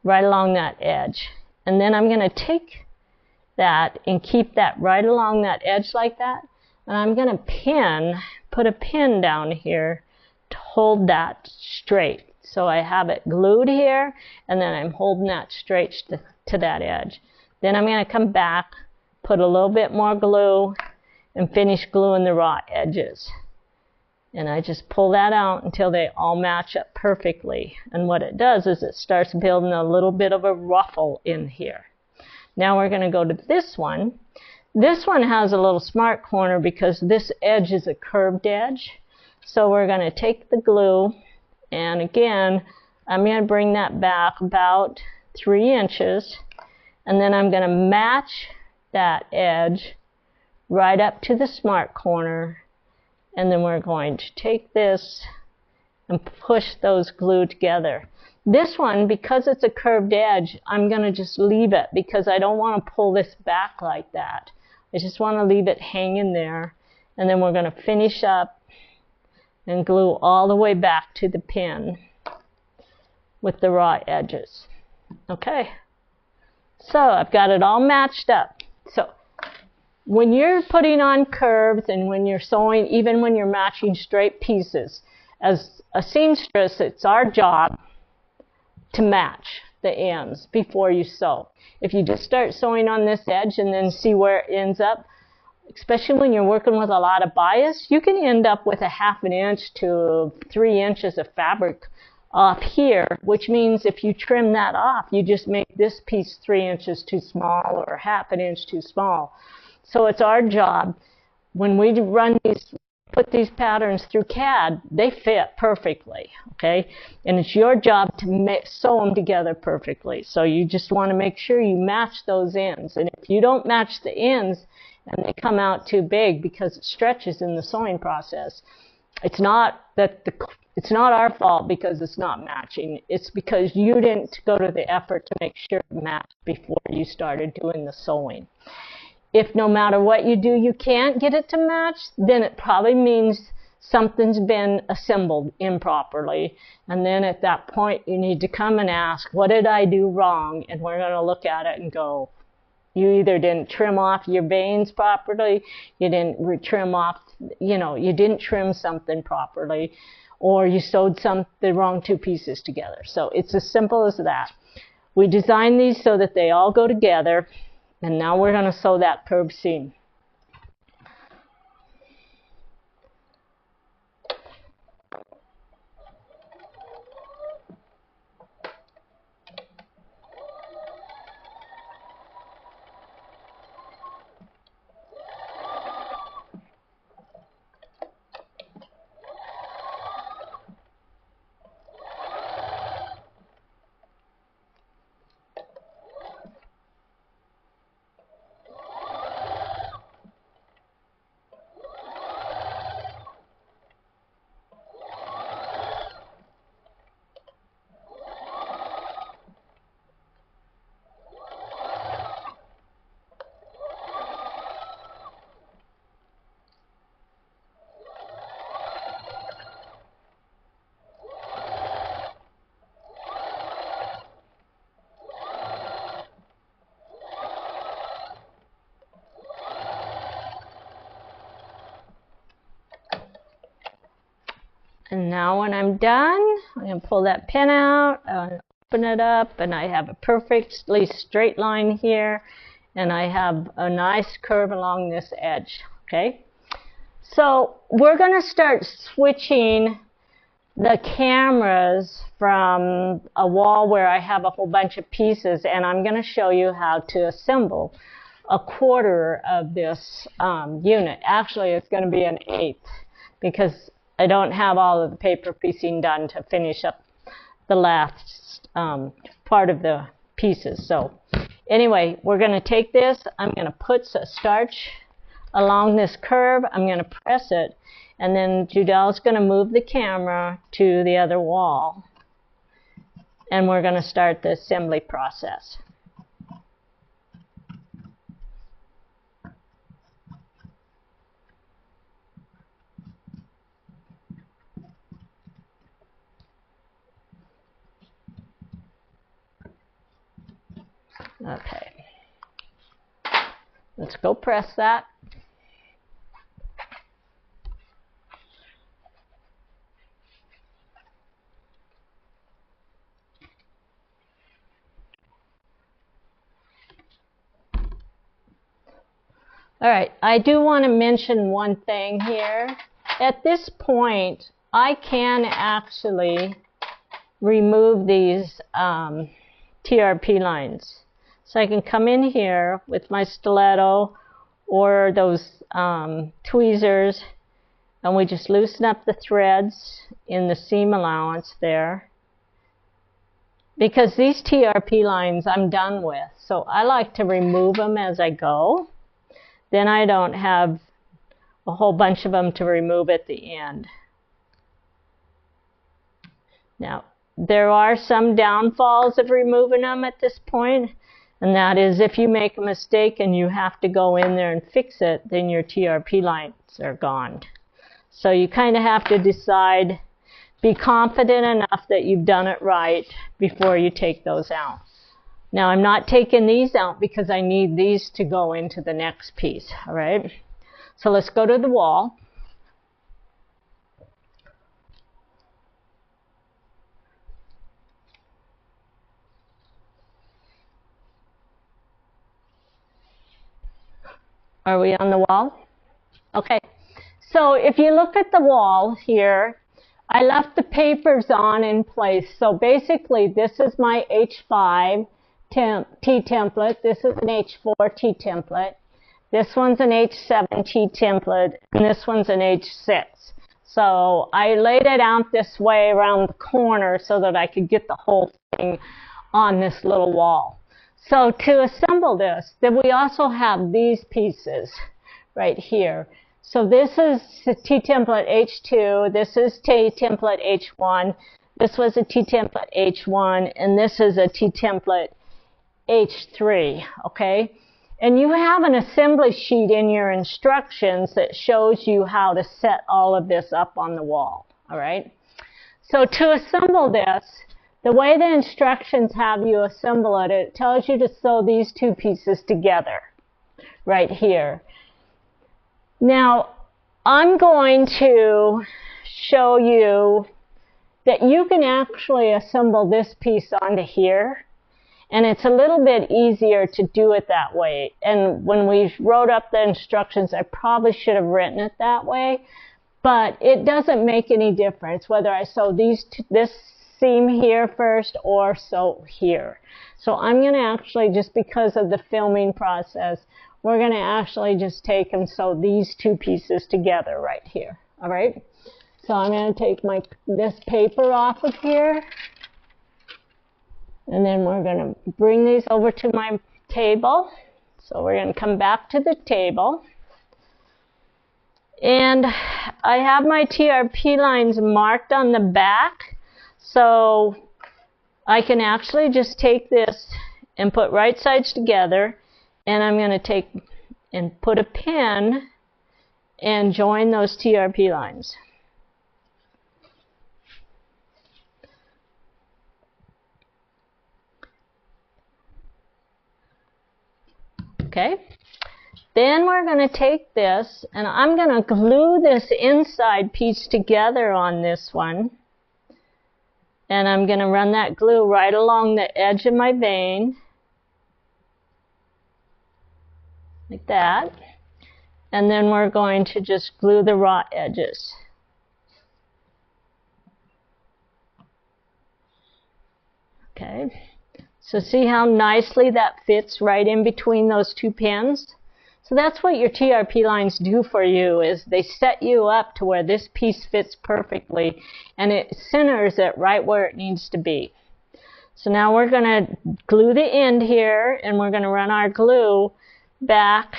right along that edge. And then I'm going to take that and keep that right along that edge like that. And I'm going to put a pin down here to hold that straight. So I have it glued here, and then I'm holding that straight to that edge. Then I'm going to come back, put a little bit more glue, and finish gluing the raw edges. And I just pull that out until they all match up perfectly. And what it does is it starts building a little bit of a ruffle in here. Now we're going to go to this one. This one has a little smart corner because this edge is a curved edge. So we're going to take the glue, and again, I'm going to bring that back about 3 inches, and then I'm going to match that edge right up to the smart corner, and then we're going to take this and push those glue together. This one, because it's a curved edge, I'm going to just leave it because I don't want to pull this back like that. I just want to leave it hanging there, and then we're going to finish up and glue all the way back to the pin with the raw edges. Okay, so I've got it all matched up. So when you're putting on curves and when you're sewing, even when you're matching straight pieces, as a seamstress, it's our job to match the ends before you sew. If you just start sewing on this edge and then see where it ends up, especially when you're working with a lot of bias, you can end up with a 1/2 inch to 3 inches of fabric off here, which means if you trim that off, you just make this piece 3 inches too small or 1/2 inch too small. So it's our job, when we put these patterns through CAD, they fit perfectly, okay? And it's your job to sew them together perfectly. So you just want to make sure you match those ends. And if you don't match the ends and they come out too big because it stretches in the sewing process, it's not our fault because it's not matching. It's because you didn't go to the effort to make sure it matched before you started doing the sewing. If no matter what you do, you can't get it to match, then it probably means something's been assembled improperly. And then at that point, you need to come and ask, what did I do wrong? And we're going to look at it and go, you either didn't trim off your veins properly, you didn't trim off, you didn't trim something properly, or you sewed the wrong 2 pieces together. So it's as simple as that. We designed these so that they all go together. And now we're going to sew that curved seam. And now when I'm done, I'm going to pull that pin out, open it up, and I have a perfectly straight line here, and I have a nice curve along this edge, okay? So we're going to start switching the cameras from a wall where I have a whole bunch of pieces, and I'm going to show you how to assemble a 1/4 of this unit. Actually, it's going to be an 1/8 because I don't have all of the paper piecing done to finish up the last part of the pieces. So anyway, we're going to take this. I'm going to put a starch along this curve. I'm going to press it, and then Judel's going to move the camera to the other wall, and we're going to start the assembly process. Okay, let's go press that. All right, I do want to mention one thing here. At this point, I can actually remove these TRP lines. So I can come in here with my stiletto or those tweezers, and we just loosen up the threads in the seam allowance there. Because these TRP lines I'm done with, so I like to remove them as I go. Then I don't have a whole bunch of them to remove at the end. Now, there are some downfalls of removing them at this point, and that is if you make a mistake and you have to go in there and fix it, then your TRP lines are gone. So you kind of have to decide, be confident enough that you've done it right before you take those out. Now, I'm not taking these out because I need these to go into the next piece, all right? So let's go to the wall. Are we on the wall? Okay. So if you look at the wall here, I left the papers on in place. So basically, this is my H5 T template. This is an H4 T template. This one's an H7 T template, and this one's an H6. So I laid it out this way around the corner so that I could get the whole thing on this little wall. So to assemble this, then we also have these pieces right here. So this is T template H2, this is T template H1, this was a T template H1, and this is a T template H3, okay? And you have an assembly sheet in your instructions that shows you how to set all of this up on the wall, all right? So to assemble this, the way the instructions have you assemble it, it tells you to sew these two pieces together right here. Now, I'm going to show you that you can actually assemble this piece onto here, and it's a little bit easier to do it that way. And when we wrote up the instructions, I probably should have written it that way, but it doesn't make any difference whether I sew this seam here first or sew here. So I'm going to actually, just because of the filming process, we're going to actually just take and sew these two pieces together right here. All right. So I'm going to take this paper off of here, and then we're going to bring these over to my table. So we're going to come back to the table, and I have my TRP lines marked on the back, so I can actually just take this and put right sides together, and I'm going to take and put a pin and join those TRP lines. Okay, then we're going to take this and I'm going to glue this inside piece together on this one, and I'm going to run that glue right along the edge of my vein like that, and then we're going to just glue the raw edges. Okay. So see how nicely that fits right in between those two pins? So that's what your TRP lines do for you, is they set you up to where this piece fits perfectly, and it centers it right where it needs to be. So now we're going to glue the end here, and we're going to run our glue back,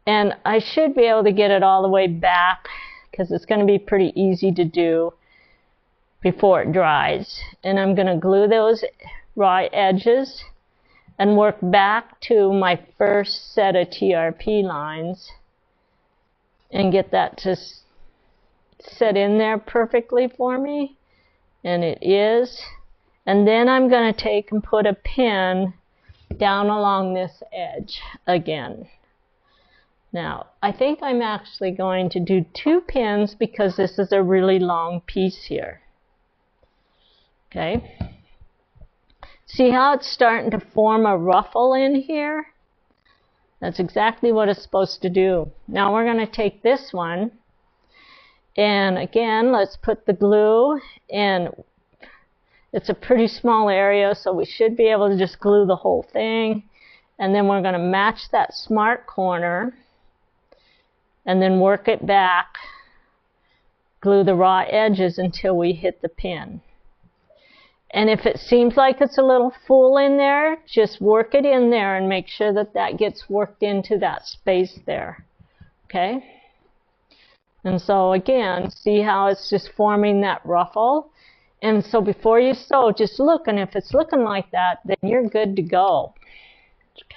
and I should be able to get it all the way back because it's going to be pretty easy to do before it dries. And I'm going to glue those raw edges and work back to my first set of TRP lines and get that to set in there perfectly for me, and it is. And then I'm going to take and put a pin down along this edge again. Now I think I'm actually going to do 2 pins because this is a really long piece here. Okay. See how it's starting to form a ruffle in here? That's exactly what it's supposed to do. Now we're going to take this one, and again, let's put the glue in. It's a pretty small area, so we should be able to just glue the whole thing. And then we're going to match that smart corner, and then work it back, glue the raw edges until we hit the pin. And if it seems like it's a little full in there, just work it in there and make sure that that gets worked into that space there. Okay? And so again, see how it's just forming that ruffle? And so before you sew, just look, and if it's looking like that, then you're good to go.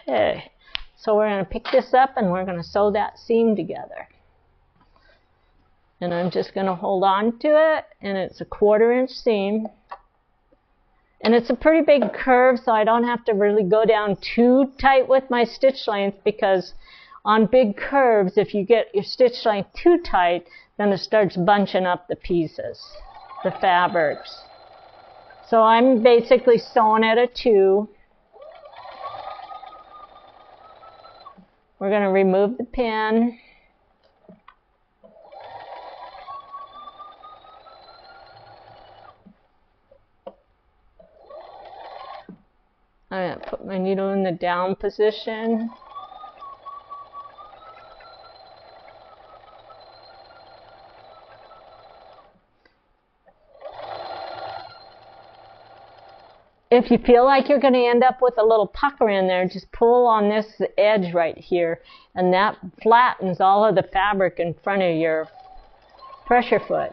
Okay. So we're going to pick this up and we're going to sew that seam together. And I'm just going to hold on to it, and it's a 1/4 inch seam. And it's a pretty big curve, so I don't have to really go down too tight with my stitch length, because on big curves, if you get your stitch length too tight, then it starts bunching up the pieces, the fabrics. So I'm basically sewing at a 2. We're going to remove the pin. I'm going to put my needle in the down position. If you feel like you're going to end up with a little pucker in there, just pull on this edge right here, and that flattens all of the fabric in front of your pressure foot.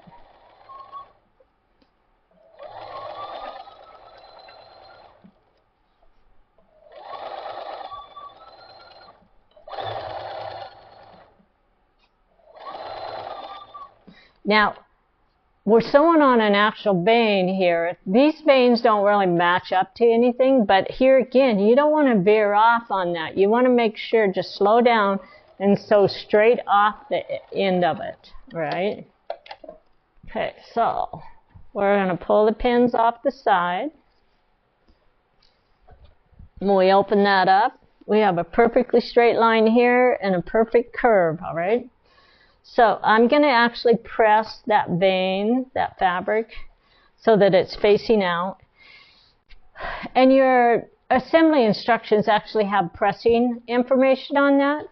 Now, we're sewing on an actual vein here. These veins don't really match up to anything, but here again, you don't want to veer off on that. You want to make sure, just slow down and sew straight off the end of it, right? Okay, so we're going to pull the pins off the side. When we open that up, we have a perfectly straight line here and a perfect curve, all right? So I'm going to actually press that vein, that fabric, so that it's facing out. And your assembly instructions actually have pressing information on that.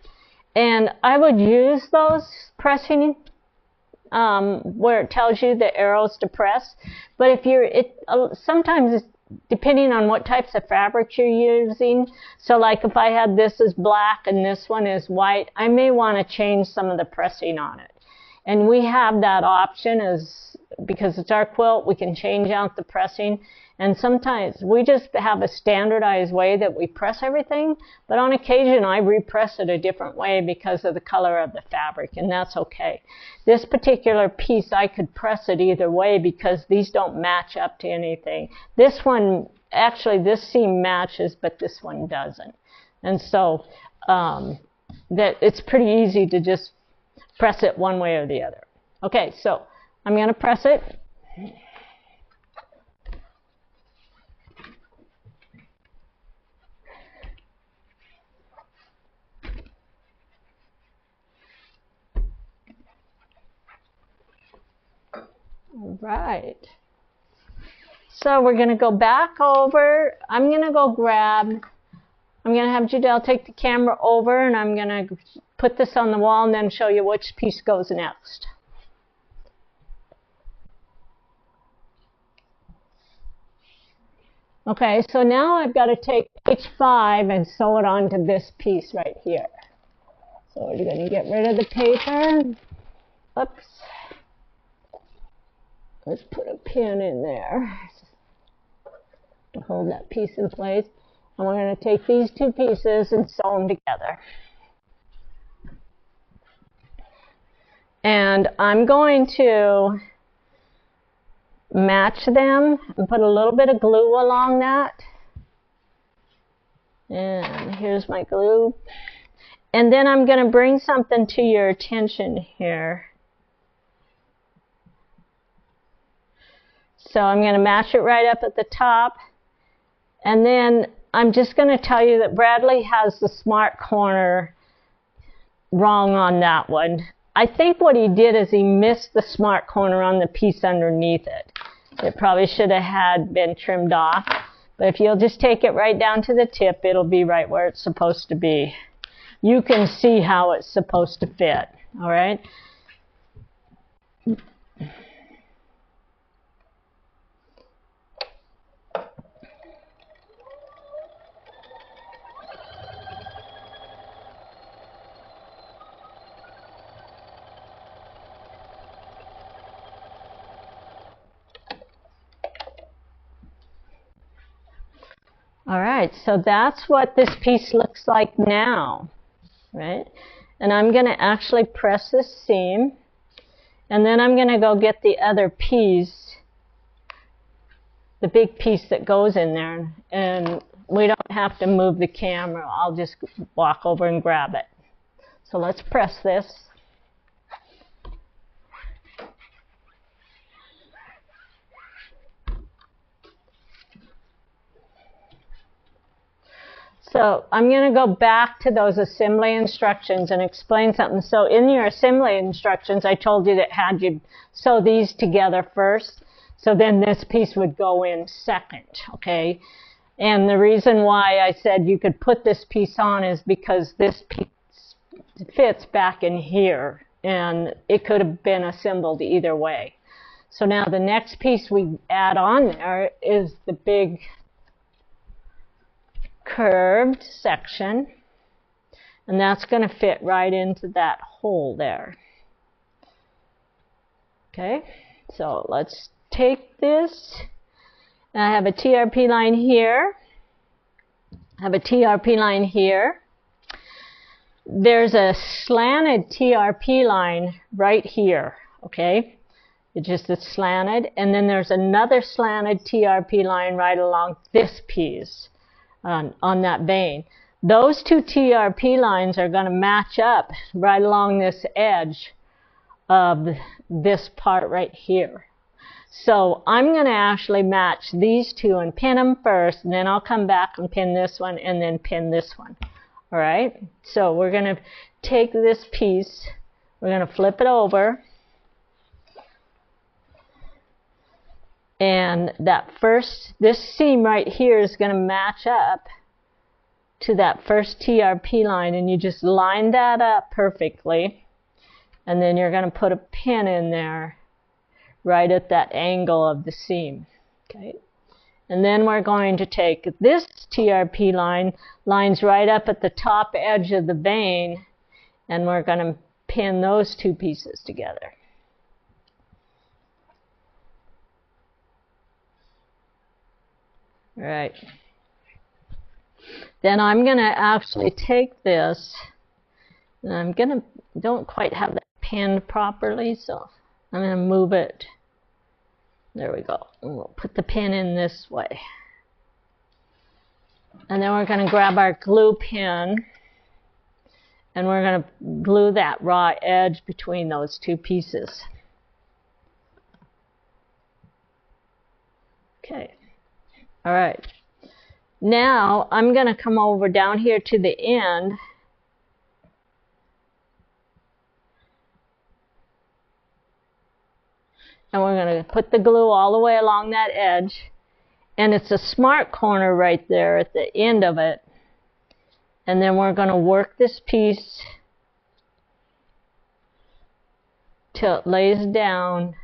And I would use those pressing where it tells you the arrows to press. But if you're, sometimes it's depending on what types of fabric you're using. So like if I had this as black and this one is white, I may want to change some of the pressing on it. And we have that option, because it's our quilt, we can change out the pressing. And sometimes we just have a standardized way that we press everything, but on occasion I repress it a different way because of the color of the fabric, and that's okay. This particular piece, I could press it either way because these don't match up to anything. This one, actually this seam matches, but this one doesn't. And so that it's pretty easy to just press it one way or the other. Okay, so I'm going to press it. All right. So we're going to go back over. I'm going to go grab, I'm going to have Judel take the camera over, and I'm going to put this on the wall and then show you which piece goes next. Okay, so now I've got to take H5 and sew it onto this piece right here. So we're going to get rid of the paper. Oops. Let's put a pin in there to hold that piece in place. And we're going to take these two pieces and sew them together. And I'm going to match them and put a little bit of glue along that. And here's my glue. And then I'm going to bring something to your attention here. So I'm going to match it right up at the top. And then I'm just going to tell you that Bradley has the smart corner wrong on that one. I think what he did is he missed the smart corner on the piece underneath it. It probably should have had been trimmed off. But if you'll just take it right down to the tip, it'll be right where it's supposed to be. You can see how it's supposed to fit, all right? All right, so that's what this piece looks like now, right? And I'm going to actually press this seam, and then I'm going to go get the other piece, the big piece that goes in there, and we don't have to move the camera. I'll just walk over and grab it. So let's press this. So I'm going to go back to those assembly instructions and explain something. So in your assembly instructions, I told you that had you sew these together first. So then this piece would go in second, okay? And the reason why I said you could put this piece on is because this piece fits back in here. And it could have been assembled either way. So now the next piece we add on there is the big curved section, and that's going to fit right into that hole there. Okay, so let's take this. I have a TRP line here. I have a TRP line here. There's a slanted TRP line right here, okay? It's just it's slanted, and then there's another slanted TRP line right along this piece. On that vein. Those two TRP lines are going to match up right along this edge of this part right here. So I'm going to actually match these two and pin them first, and then I'll come back and pin this one and then pin this one. All right? So we're going to take this piece, we're going to flip it over, and this seam right here is going to match up to that first TRP line, and you just line that up perfectly, and then you're going to put a pin in there right at that angle of the seam. Okay, and then we're going to take this TRP line, lines right up at the top edge of the vein, and we're going to pin those two pieces together. Right. Then I'm going to actually take this, and don't quite have that pinned properly, so I'm going to move it. There we go. And we'll put the pin in this way. And then we're going to grab our glue pin, and we're going to glue that raw edge between those two pieces. Okay. All right. Now I'm going to come over down here to the end, and we're going to put the glue all the way along that edge, and it's a smart corner right there at the end of it, and then we're going to work this piece till it lays down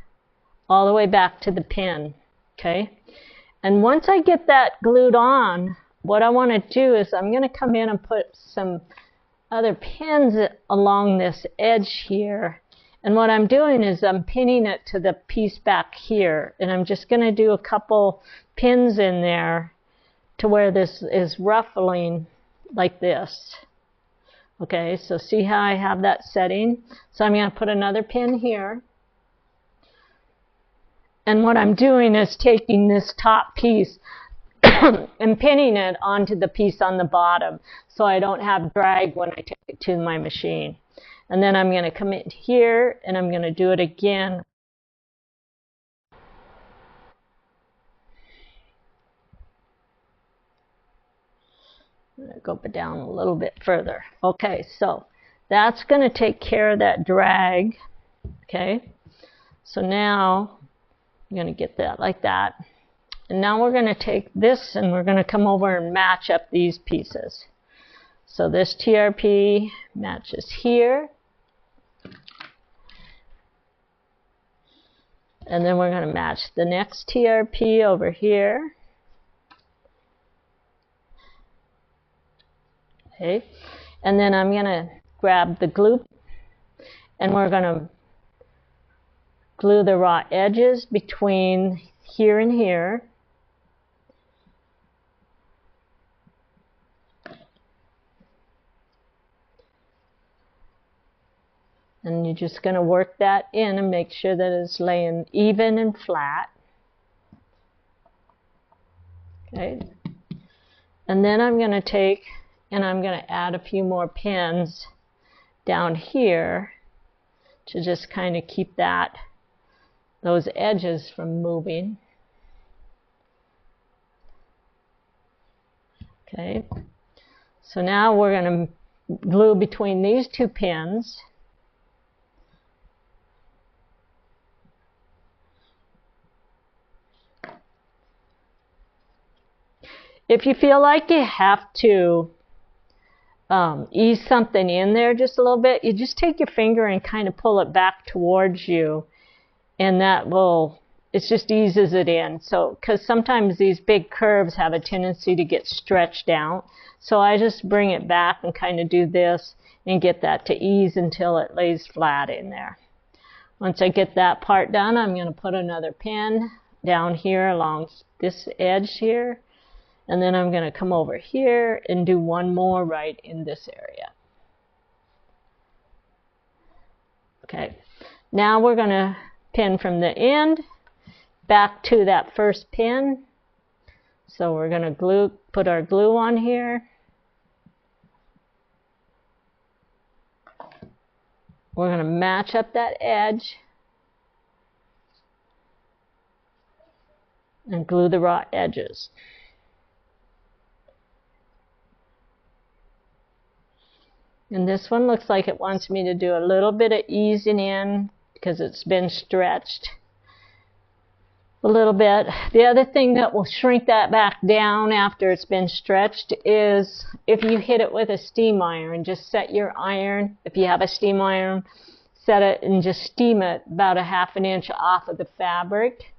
all the way back to the pin. Okay. And once I get that glued on, what I want to do is I'm going to come in and put some other pins along this edge here. And what I'm doing is I'm pinning it to the piece back here. And I'm just going to do a couple pins in there to where this is ruffling like this. Okay, so see how I have that setting? So I'm going to put another pin here. And what I'm doing is taking this top piece and pinning it onto the piece on the bottom so I don't have drag when I take it to my machine. And then I'm going to come in here and I'm going to do it again. I'm going to go down a little bit further. Okay, so that's going to take care of that drag. Okay, so now I'm going to get that like that. And now we're going to take this and we're going to come over and match up these pieces. So this TRP matches here. And then we're going to match the next TRP over here. Okay. And then I'm going to grab the glue and we're going to glue the raw edges between here and here. And you're just going to work that in and make sure that it's laying even and flat. Okay. And then I'm going to take and I'm going to add a few more pins down here to just kind of keep those edges from moving. Okay. So now we're going to glue between these two pins. If you feel like you have to ease something in there just a little bit, you just take your finger and kind of pull it back towards you, and it just eases it in. So, because sometimes these big curves have a tendency to get stretched out, so I just bring it back and kind of do this and get that to ease until it lays flat in there. Once I get that part done, I'm going to put another pin down here along this edge here. And then I'm going to come over here and do one more right in this area. Okay, now we're going to pin from the end back to that first pin. So we're going to put our glue on here. We're going to match up that edge and glue the raw edges. And this one looks like it wants me to do a little bit of easing in because it's been stretched a little bit. The other thing that will shrink that back down after it's been stretched is if you hit it with a steam iron. Just set your iron, if you have a steam iron, set it and just steam it about a ½ inch off of the fabric.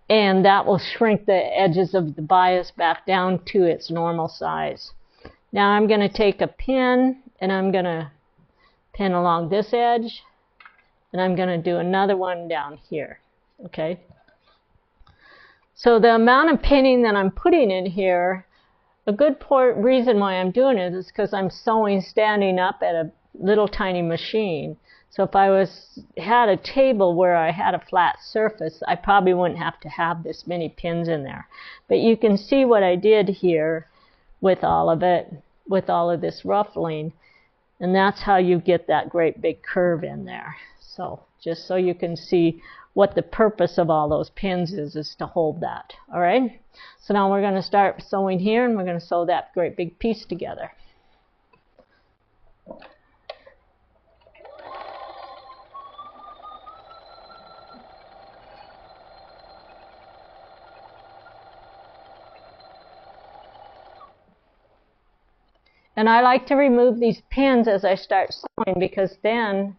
And that will shrink the edges of the bias back down to its normal size. Now I'm going to take a pin and I'm going to pin along this edge, and I'm going to do another one down here. Okay. So the amount of pinning that I'm putting in here, a good reason why I'm doing it is because I'm sewing standing up at a little tiny machine. So if I had a table where I had a flat surface, I probably wouldn't have to have this many pins in there. But you can see what I did here with all of it, with all of this ruffling. And that's how you get that great big curve in there. So just so you can see what the purpose of all those pins is to hold that. All right. So now we're going to start sewing here, and we're going to sew that great big piece together. And I like to remove these pins as I start sewing, because then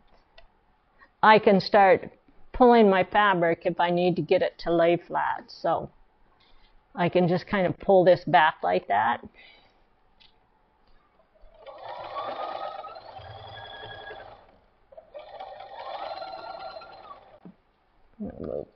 I can start pulling my fabric if I need to get it to lay flat. So I can just kind of pull this back like that. Move.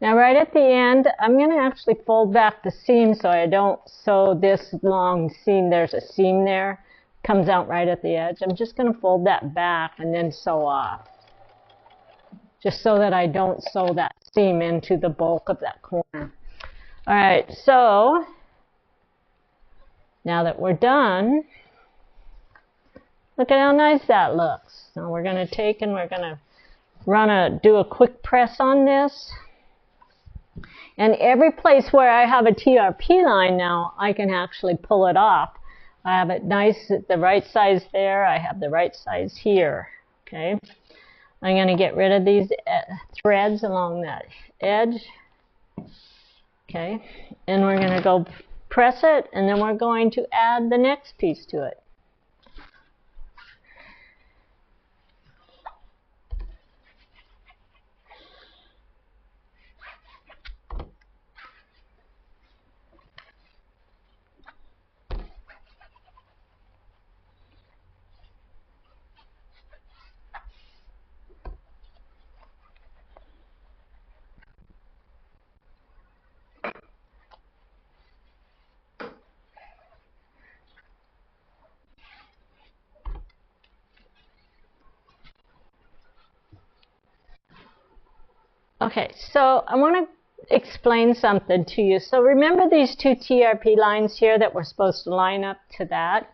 Now right at the end, I'm going to actually fold back the seam so I don't sew this long seam. There's a seam there, comes out right at the edge. I'm just going to fold that back and then sew off, just so that I don't sew that seam into the bulk of that corner. All right, so now that we're done, look at how nice that looks. Now we're going to take and we're going to do a quick press on this. And every place where I have a TRP line now, I can actually pull it off. I have it nice at the right size there. I have the right size here. Okay. I'm going to get rid of these threads along that edge. Okay. And we're going to go press it, and then we're going to add the next piece to it. Okay, so I want to explain something to you. So remember these two TRP lines here that we're supposed to line up to that?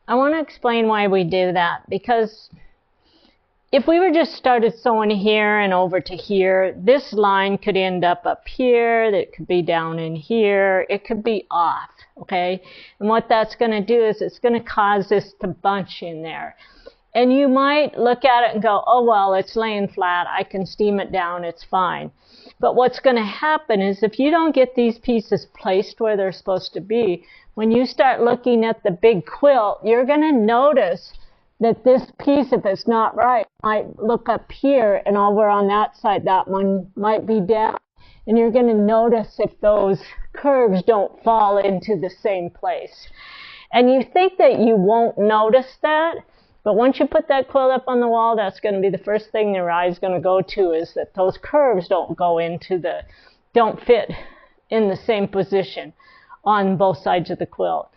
I want to explain why we do that, because if we were just started sewing here and over to here, this line could end up here, it could be down in here, it could be off, okay? And what that's going to do is it's going to cause this to bunch in there. And you might look at it and go, oh, well, it's laying flat. I can steam it down. It's fine. But what's going to happen is if you don't get these pieces placed where they're supposed to be, when you start looking at the big quilt, you're going to notice that this piece, if it's not right, might look up here, and over on that side, that one might be down. And you're going to notice if those curves don't fall into the same place. And you think that you won't notice that, but once you put that quilt up on the wall, that's going to be the first thing your eye is going to go to, is that those curves don't fit in the same position on both sides of the quilt.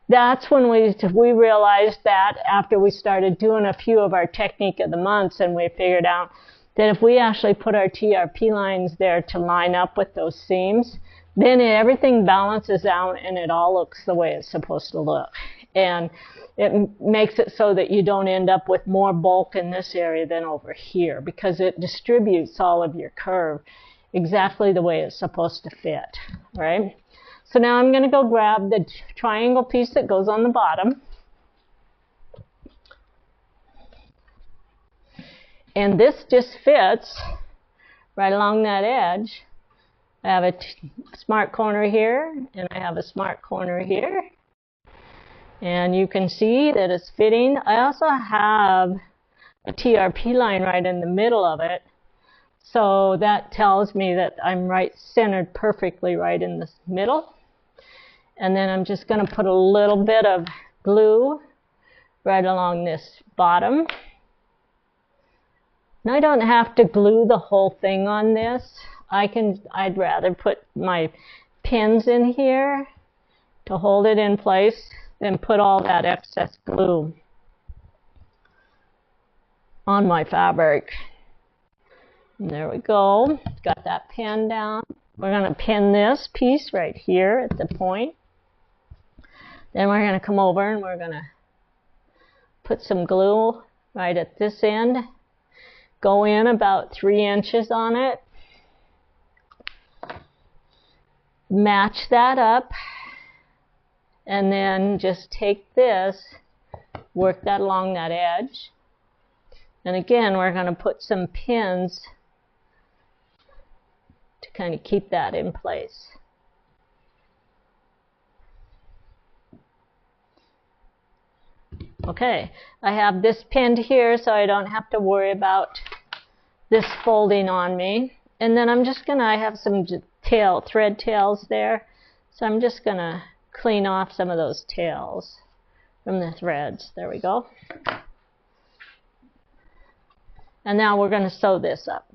That's when we realized that after we started doing a few of our technique of the months, and we figured out that if we actually put our TRP lines there to line up with those seams, then everything balances out and it all looks the way it's supposed to look. And it makes it so that you don't end up with more bulk in this area than over here, because it distributes all of your curve exactly the way it's supposed to fit, right? So now I'm going to go grab the triangle piece that goes on the bottom. And this just fits right along that edge. I have a smart corner here, and I have a smart corner here. And you can see that it's fitting. I also have a TRP line right in the middle of it. So that tells me that I'm centered perfectly right in the middle. And then I'm just going to put a little bit of glue right along this bottom. Now I don't have to glue the whole thing on this. I'd rather put my pins in here to hold it in place than put all that excess glue on my fabric. And there we go. Got that pin down. We're going to pin this piece right here at the point. Then we're going to come over and we're going to put some glue right at this end. Go in about 3 inches on it. Match that up. And then just take this, work that along that edge. And again, we're going to put some pins to kind of keep that in place. Okay, I have this pinned here so I don't have to worry about this folding on me. And then I'm just going to, I have some thread tails there, so I'm just going to clean off some of those tails from the threads. There we go. And now we're going to sew this up.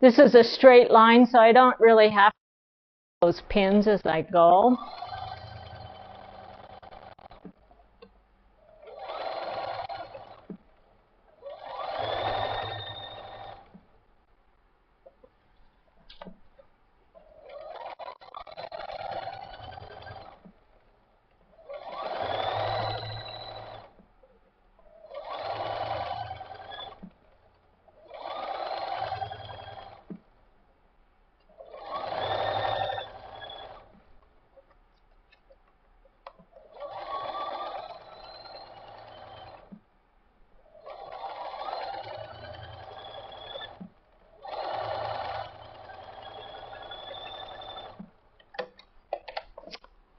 This is a straight line, so I don't really have those pins as I go.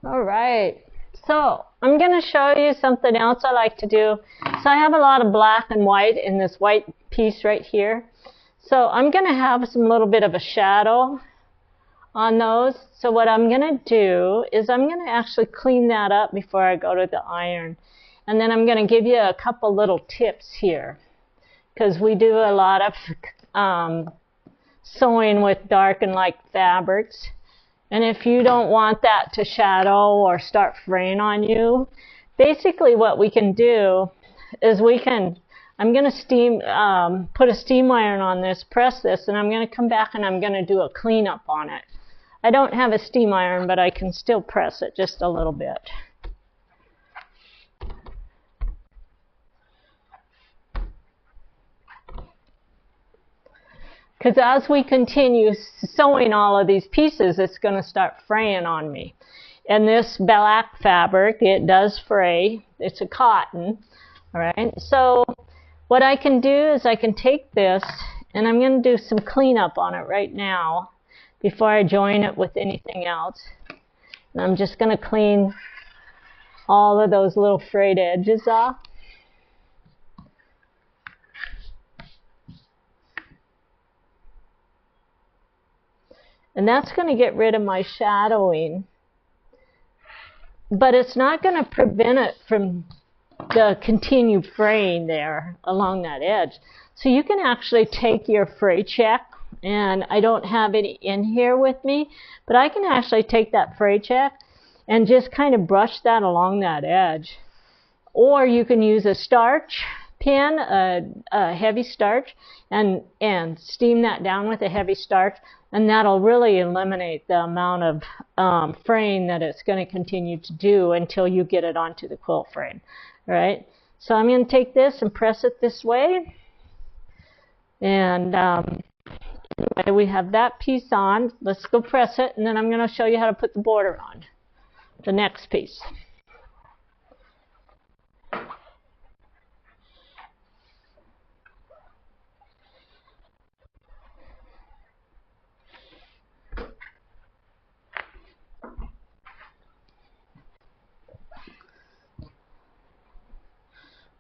All right, so I'm going to show you something else I like to do. So I have a lot of black and white in this white piece right here. So I'm going to have some little bit of a shadow on those. So what I'm going to do is I'm going to actually clean that up before I go to the iron. And then I'm going to give you a couple little tips here, because we do a lot of sewing with dark and light fabrics. And if you don't want that to shadow or start fraying on you, basically what we can do is I'm going to put a steam iron on this, press this, and I'm going to come back and I'm going to do a cleanup on it. I don't have a steam iron, but I can still press it just a little bit. Because as we continue sewing all of these pieces, it's going to start fraying on me. And this black fabric, it does fray. It's a cotton. All right. So what I can do is I can take this, and I'm going to do some cleanup on it right now before I join it with anything else. And I'm just going to clean all of those little frayed edges off. And that's going to get rid of my shadowing. But it's not going to prevent it from the continued fraying there along that edge. So you can actually take your fray check, and I don't have it in here with me, but I can actually take that fray check and just kind of brush that along that edge. Or you can use a starch pin, a heavy starch, and steam that down with a heavy starch, and that'll really eliminate the amount of fraying that it's going to continue to do until you get it onto the quilt frame. All right, so I'm going to take this and press it this way, and anyway, we have that piece on. Let's go press it, and then I'm going to show you how to put the border on the next piece.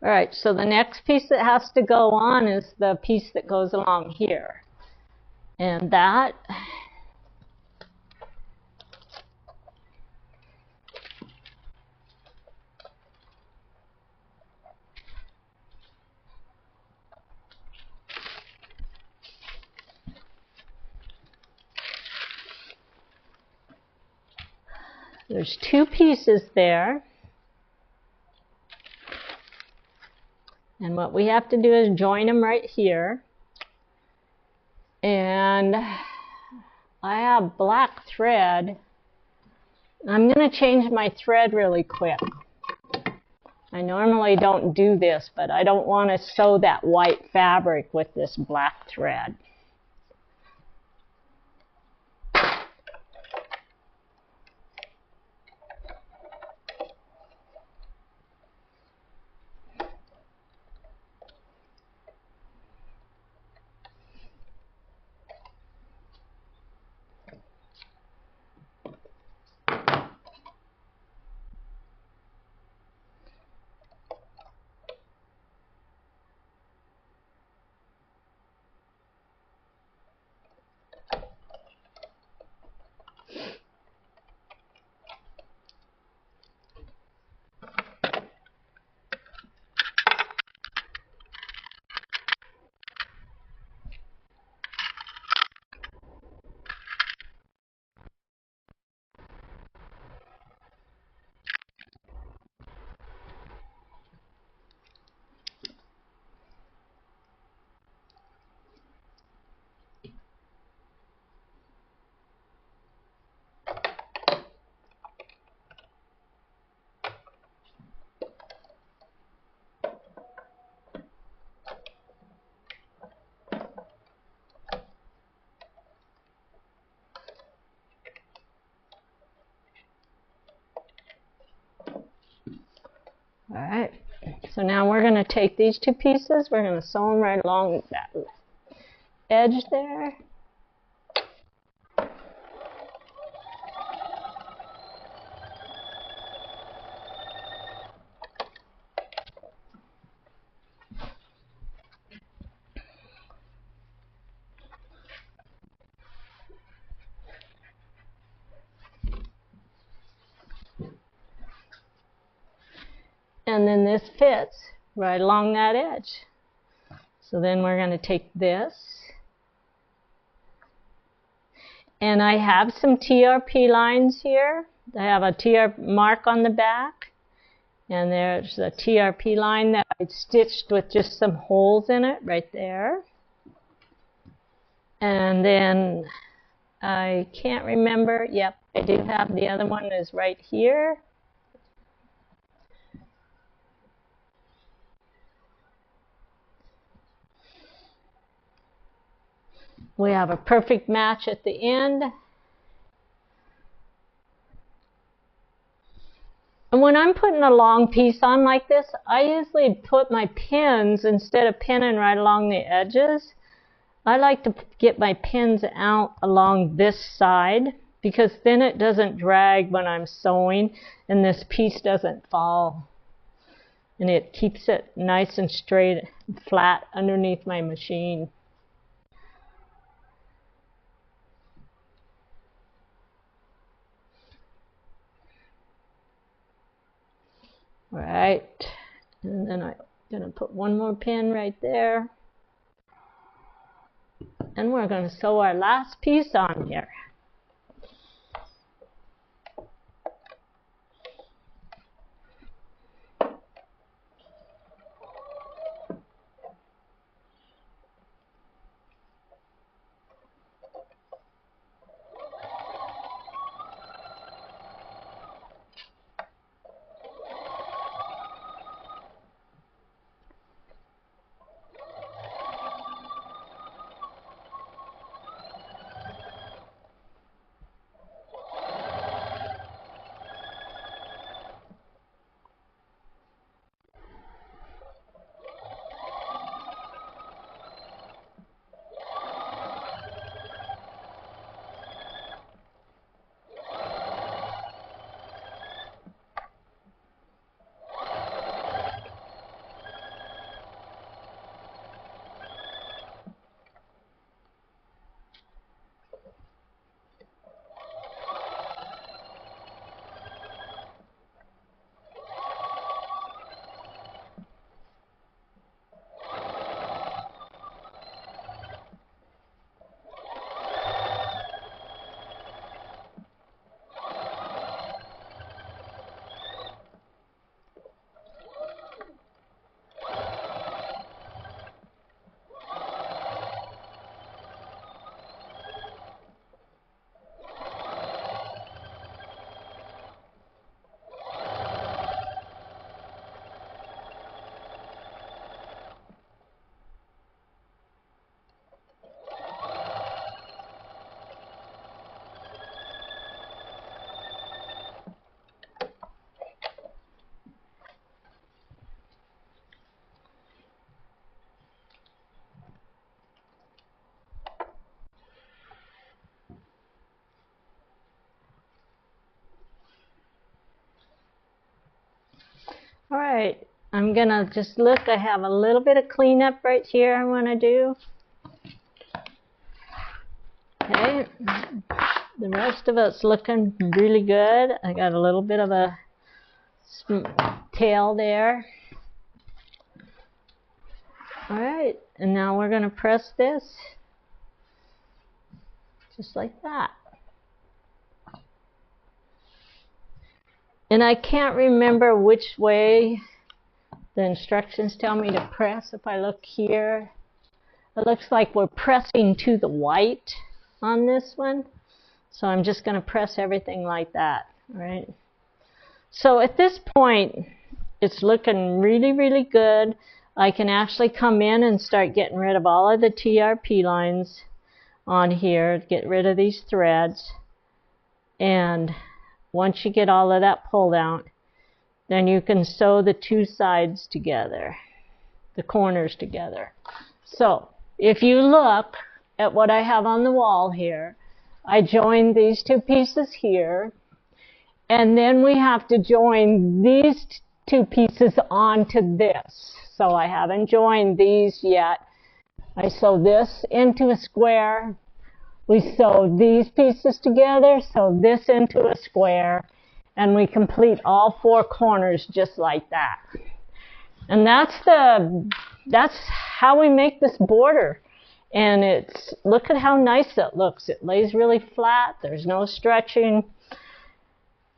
All right, so the next piece that has to go on is the piece that goes along here. And that there's two pieces there. And what we have to do is join them right here. And I have black thread. I'm going to change my thread really quick. I normally don't do this, but I don't want to sew that white fabric with this black thread. All right, so now we're going to take these two pieces, we're going to sew them right along that edge there. And then this fits right along that edge. So then we're going to take this. And I have some TRP lines here. I have a TR mark on the back. And there's a TRP line that I stitched with just some holes in it right there. And then I can't remember. Yep, I do have the other one is right here. We have a perfect match at the end. And when I'm putting a long piece on like this, I usually put my pins, instead of pinning right along the edges, I like to get my pins out along this side, because then it doesn't drag when I'm sewing and this piece doesn't fall. And it keeps it nice and straight and flat underneath my machine. Right, and then I'm going to put one more pin right there. And we're going to sew our last piece on here. All right, I'm going to just look. I have a little bit of cleanup right here I want to do. Okay, the rest of it's looking really good. I got a little bit of a tail there. All right, and now we're going to press this just like that. And I can't remember which way the instructions tell me to press. If I look here, it looks like we're pressing to the white on this one. So I'm just going to press everything like that, right? So at this point, it's looking really, really good. I can actually come in and start getting rid of all of the TRP lines on here, get rid of these threads. And once you get all of that pulled out, then you can sew the two sides together, the corners together. So if you look at what I have on the wall here, I joined these two pieces here, and then we have to join these two pieces onto this. So I haven't joined these yet. I sew this into a square. We sew these pieces together, sew this into a square, and we complete all four corners just like that. And that's how we make this border. And look at how nice it looks. It lays really flat. There's no stretching.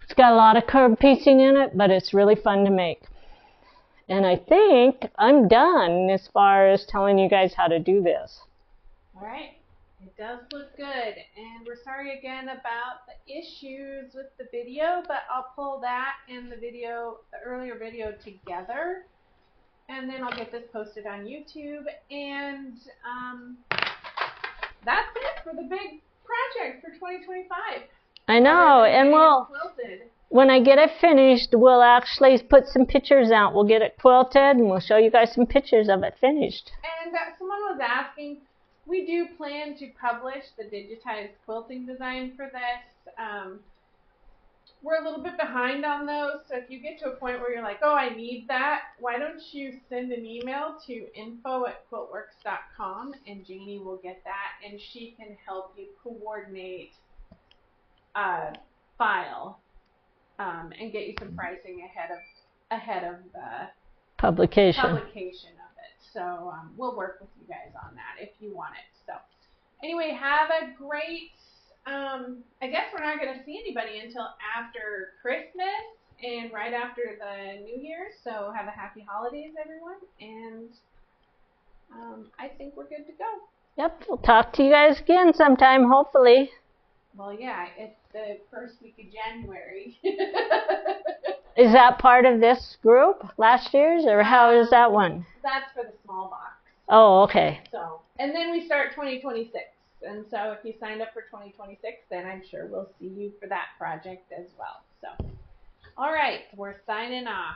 It's got a lot of curved piecing in it, but it's really fun to make. And I think I'm done as far as telling you guys how to do this. All right. It does look good. And we're sorry again about the issues with the video, but I'll pull that and the earlier video together. And then I'll get this posted on YouTube. And that's it for the big project for 2025. I know. And when I get it finished, we'll actually put some pictures out. We'll get it quilted, and we'll show you guys some pictures of it finished. And someone was asking, we do plan to publish the digitized quilting design for this. We're a little bit behind on those, so if you get to a point where you're like, oh, I need that, why don't you send an email to info@Quiltworx.com, and Janie will get that, and she can help you coordinate a file and get you some pricing ahead of the publication of it. So we'll work with you guys on that if you want it. So anyway, have a great, I guess we're not going to see anybody until after Christmas and right after the New Year. So have a happy holidays, everyone. And I think we're good to go. Yep, we'll talk to you guys again sometime, hopefully. Well, yeah, it's the first week of January. Is that part of this group, last year's, or how is that one? That's for the small box. Oh, okay. So, and then we start 2026. And so if you signed up for 2026, then I'm sure we'll see you for that project as well. So, all right, we're signing off.